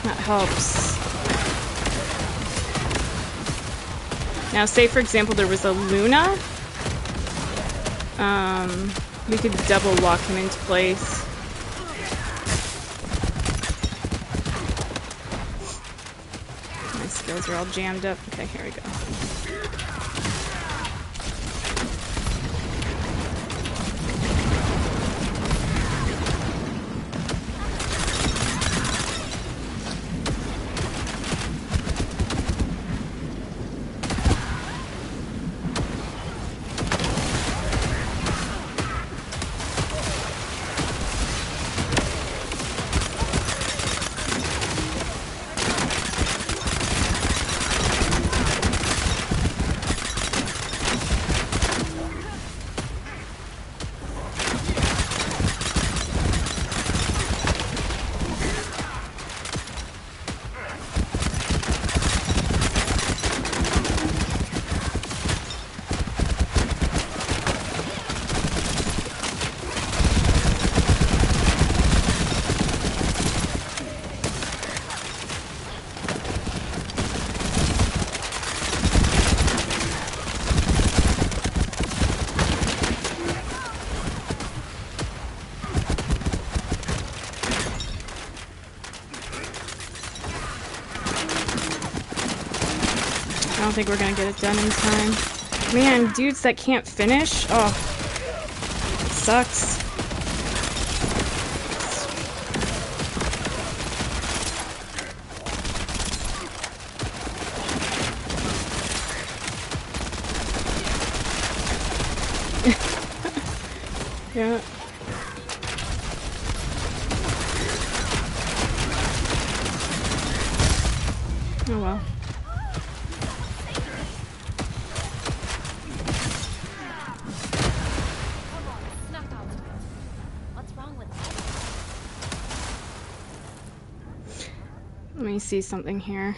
That helps. Now, say for example there was a Luna. We could double lock him into place. My skills are all jammed up. Okay, here we go. think we're gonna get it done in time. Man, dudes that can't finish? Oh, sucks. Yeah. Oh well. What's wrong with Let me see something here.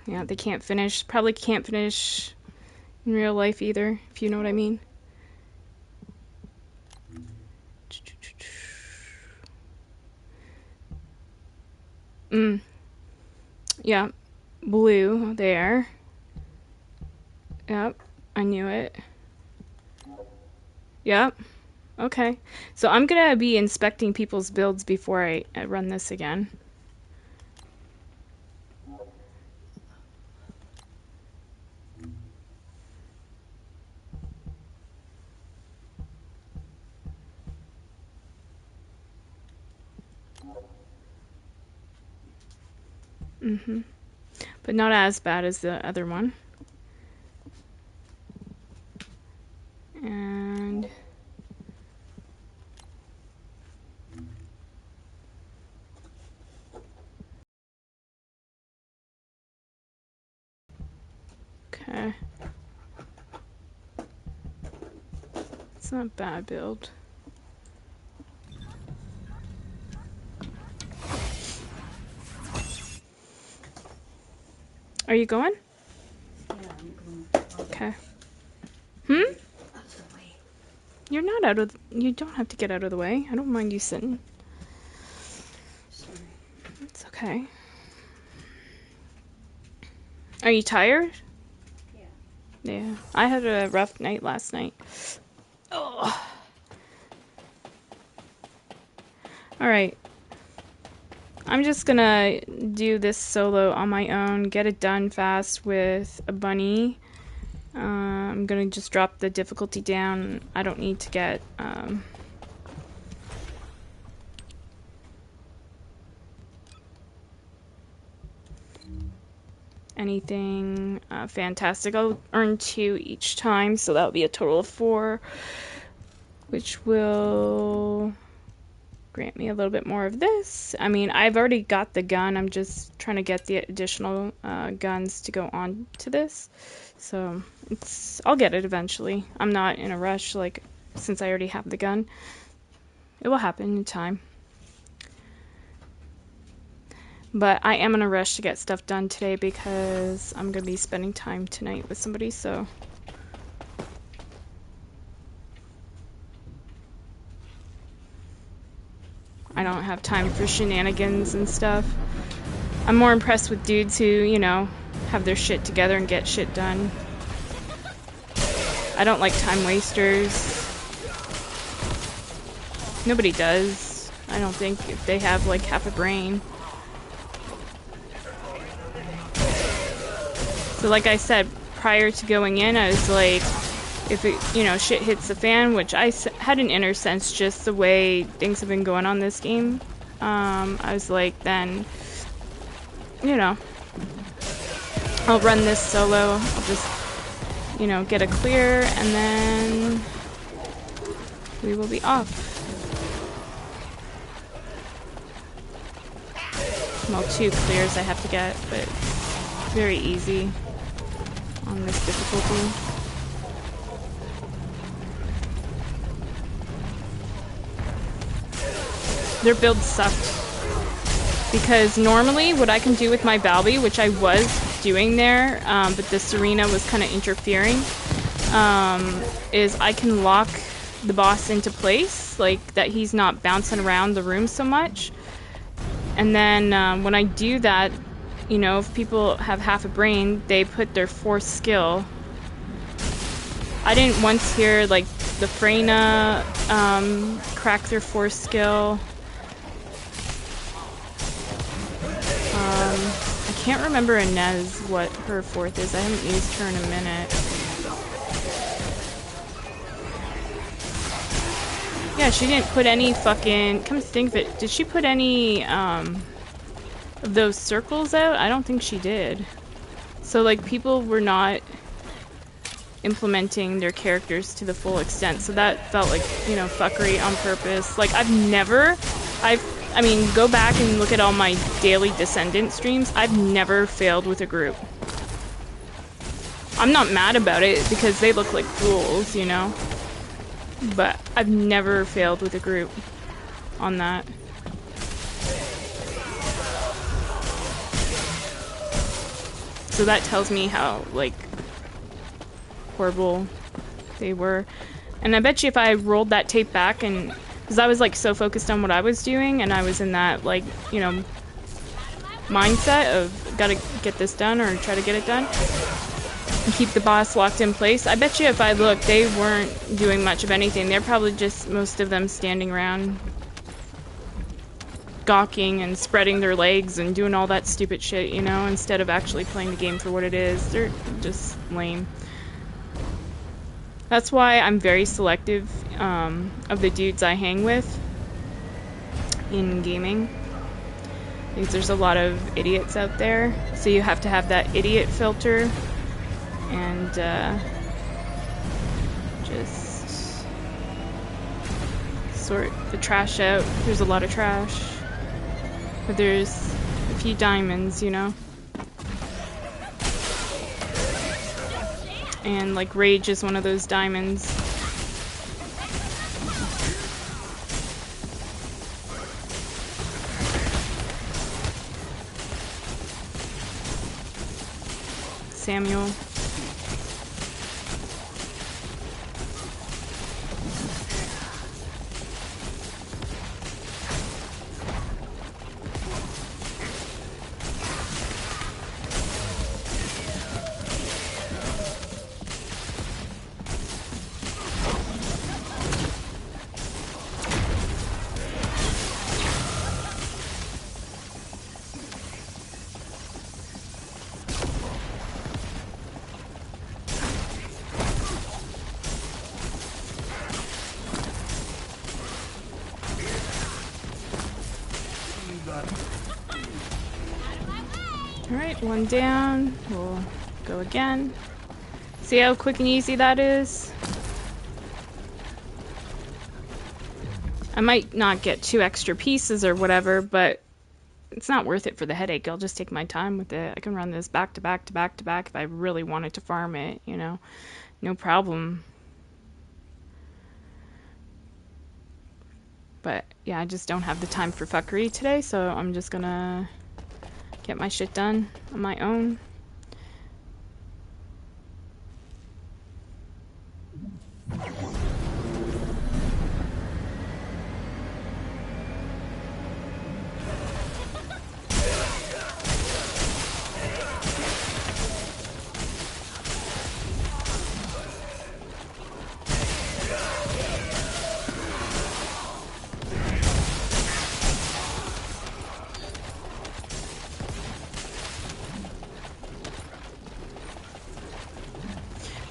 Yeah, they can't finish. Probably can't finish in real life either, if you know what I mean. Yeah, blue there. Yep, I knew it. Yep. Okay. So I'm gonna be inspecting people's builds before I run this again. But not as bad as the other one. And okay. It's not a bad build. Are you going? Yeah, I'm going. Okay. Out of the way. You're not out of... You don't have to get out of the way. I don't mind you sitting. Sorry. It's okay. Are you tired? Yeah. Yeah. I had a rough night last night. Oh. Alright. I'm just gonna do this solo on my own, get it done fast with a bunny. I'm gonna just drop the difficulty down. I don't need to get anything fantastic. I'll earn 2 each time, so that'll be a total of 4, which will grant me a little bit more of this. I mean, I've already got the gun. I'm just trying to get the additional guns to go on to this. So I'll get it eventually. I'm not in a rush, like, since I already have the gun. It will happen in time. But I am in a rush to get stuff done today because I'm going to be spending time tonight with somebody, so... I don't have time for shenanigans and stuff. I'm more impressed with dudes who, you know, have their shit together and get shit done. I don't like time wasters. Nobody does. I don't think, if they have like half a brain. So like I said, prior to going in, I was like, if it, you know, shit hits the fan, which I had an inner sense just the way things have been going on this game. I was like, then, you know, I'll run this solo. I'll just, you know, get a clear, and then we will be off. Well, 2 clears I have to get, but very easy on this difficulty. Their build sucked. Because normally what I can do with my Balbi, which I was doing there, but the Serena was kind of interfering, is I can lock the boss into place, like that he's not bouncing around the room so much. And then when I do that, you know, if people have half a brain, they put their 4th skill. I didn't once hear like the Freyna crack their 4th skill. I can't remember Inez what her fourth is. I haven't used her in a minute. Yeah, she didn't put any fucking... Come to think of it, did she put any of those circles out? I don't think she did. So like people were not implementing their characters to the full extent. So that felt like, you know, fuckery on purpose. Like I mean, go back and look at all my daily Descendant streams. I've never failed with a group. I'm not mad about it because they look like fools, you know? But I've never failed with a group on that. So that tells me how, like, horrible they were. And I bet you if I rolled that tape back and... Because I was, like, so focused on what I was doing, and I was in that, like, you know, mindset of gotta get this done or try to get it done. And keep the boss locked in place. I bet you if I looked, they weren't doing much of anything. They're probably just, most of them, standing around gawking and spreading their legs and doing all that stupid shit, you know, instead of actually playing the game for what it is. They're just lame. That's why I'm very selective of the dudes I hang with in gaming. Because there's a lot of idiots out there, so you have to have that idiot filter and just sort the trash out. There's a lot of trash, but there's a few diamonds, you know. And like Rage is one of those diamonds. Samuel. Alright, one down. We'll go again. See how quick and easy that is? I might not get 2 extra pieces or whatever, but it's not worth it for the headache. I'll just take my time with it. I can run this back to back to back to back if I really wanted to farm it, you know. No problem. But yeah, I just don't have the time for fuckery today, so I'm just gonna get my shit done on my own.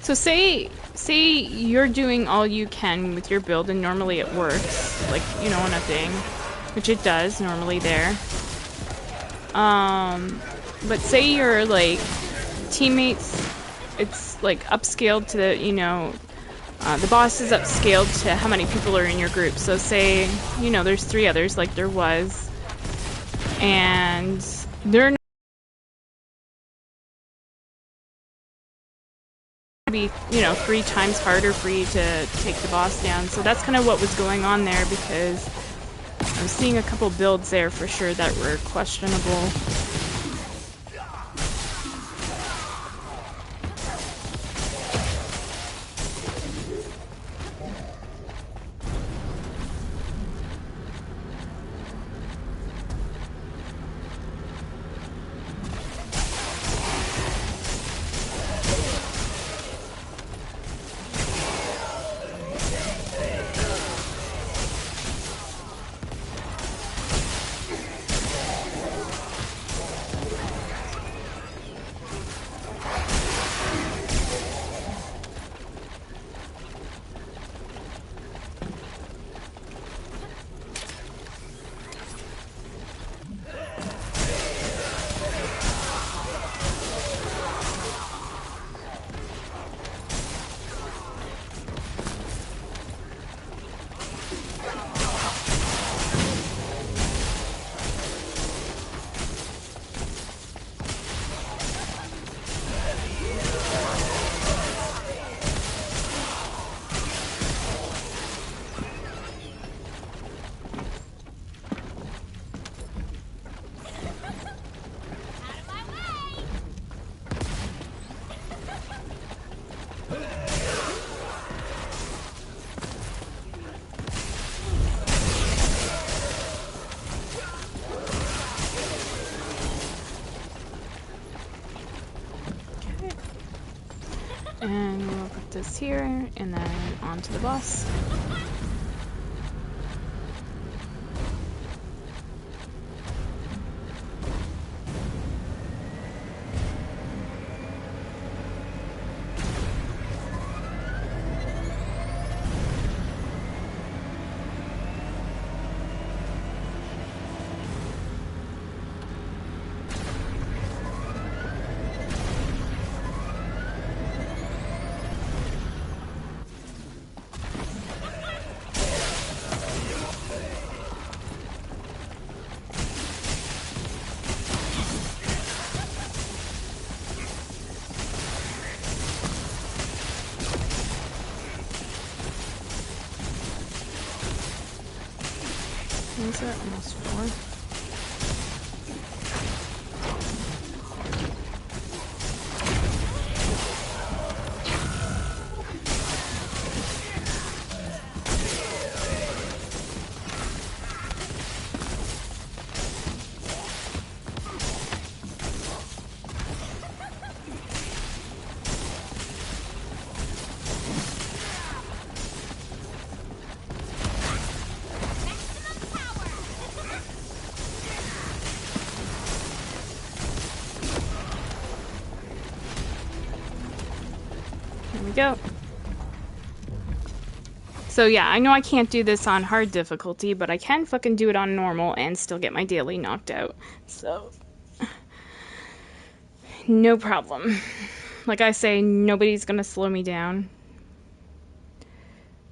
So say you're doing all you can with your build and normally it works, like, you know, on a thing, which it does normally there. But say your, like, teammates, it's, like, upscaled to the, you know, the boss is upscaled to how many people are in your group. So say, you know, there's 3 others, like there was, and they're be, you know, 3 times harder for you to take the boss down. So that's kind of what was going on there, because I was seeing a couple builds there for sure that were questionable. this here, and then on to the boss. What is that? Almost 4. There we go. So yeah, I know I can't do this on hard difficulty, but I can fucking do it on normal and still get my daily knocked out. So, no problem. Like I say, nobody's gonna slow me down.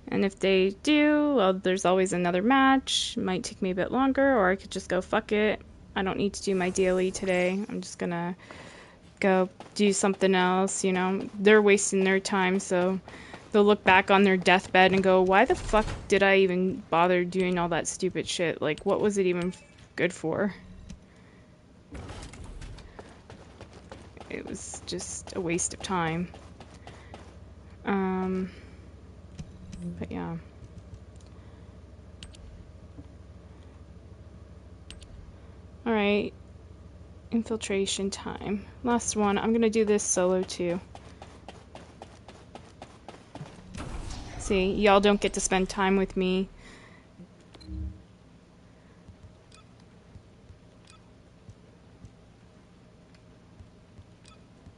And if they do, well, there's always another match. It might take me a bit longer, or I could just go fuck it. I don't need to do my daily today. I'm just gonna go do something else, you know. They're wasting their time, so they'll look back on their deathbed and go, why the fuck did I even bother doing all that stupid shit? Like, what was it even good for? It was just a waste of time. But yeah. Alright. Infiltration time. Last one. I'm gonna do this solo too. See, y'all don't get to spend time with me.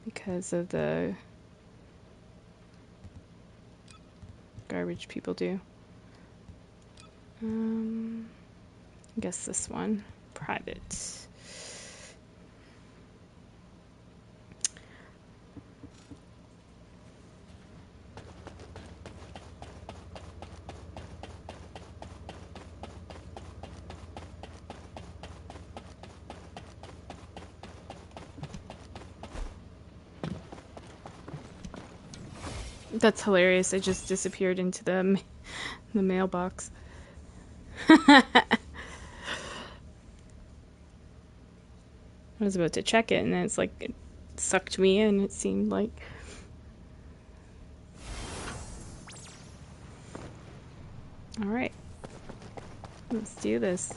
Because of the garbage people do. I guess this one. Private. That's hilarious. I just disappeared into the mailbox. I was about to check it, and then it's like it sucked me in, it seemed like. Alright. Let's do this.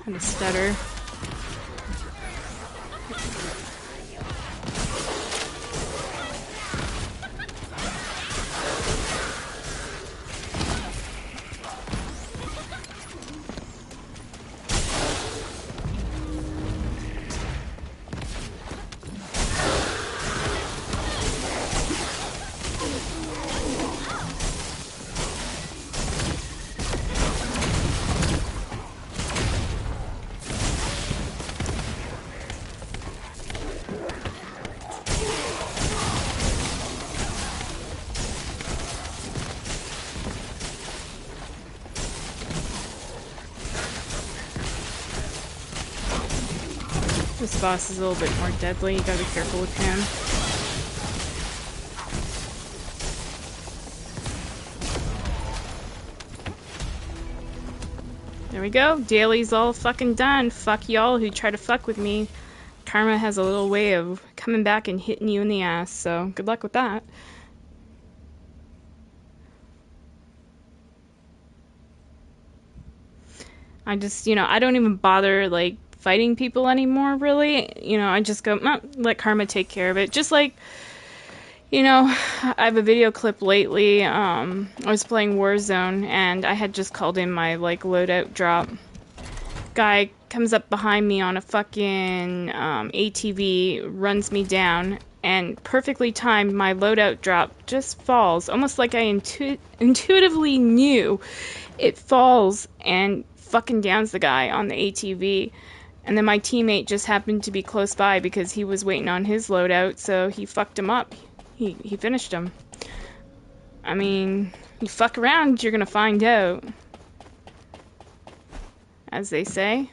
Kind of stutter. This boss is a little bit more deadly. You gotta be careful with him. There we go. Daily's all fucking done. Fuck y'all who try to fuck with me. Karma has a little way of coming back and hitting you in the ass, so good luck with that. I just, I don't even bother, like, fighting people anymore, really. I just go, let Karma take care of it. Just like, I have a video clip lately. I was playing Warzone, and I had just called in my, like, loadout drop. Guy comes up behind me on a fucking ATV, runs me down, and perfectly timed, my loadout drop just falls. Almost like I intuitively knew it falls and fucking downs the guy on the ATV. And then my teammate just happened to be close by because he was waiting on his loadout, so he fucked him up. He finished him. I mean, you fuck around, you're gonna find out. As they say.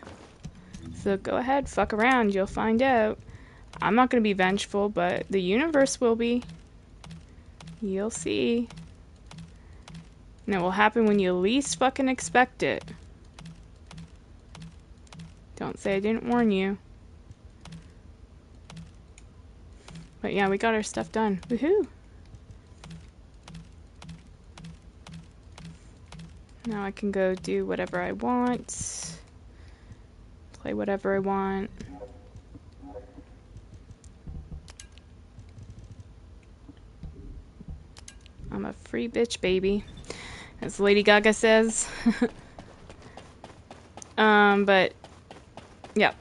So go ahead, fuck around, you'll find out. I'm not gonna be vengeful, but the universe will be. You'll see. And it will happen when you least fucking expect it. Don't say I didn't warn you. But yeah, we got our stuff done. Woohoo! Now I can go do whatever I want. Play whatever I want. I'm a free bitch, baby. As Lady Gaga says. But yeah,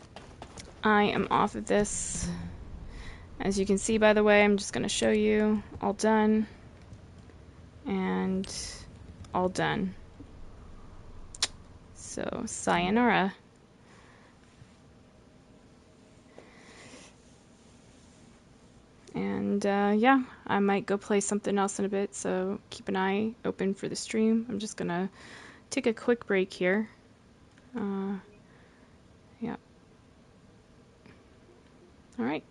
I am off of this. As you can see, by the way, I'm just going to show you all done and all done. So, sayonara. And yeah, I might go play something else in a bit, so keep an eye open for the stream. I'm just going to take a quick break here. Yeah. All right.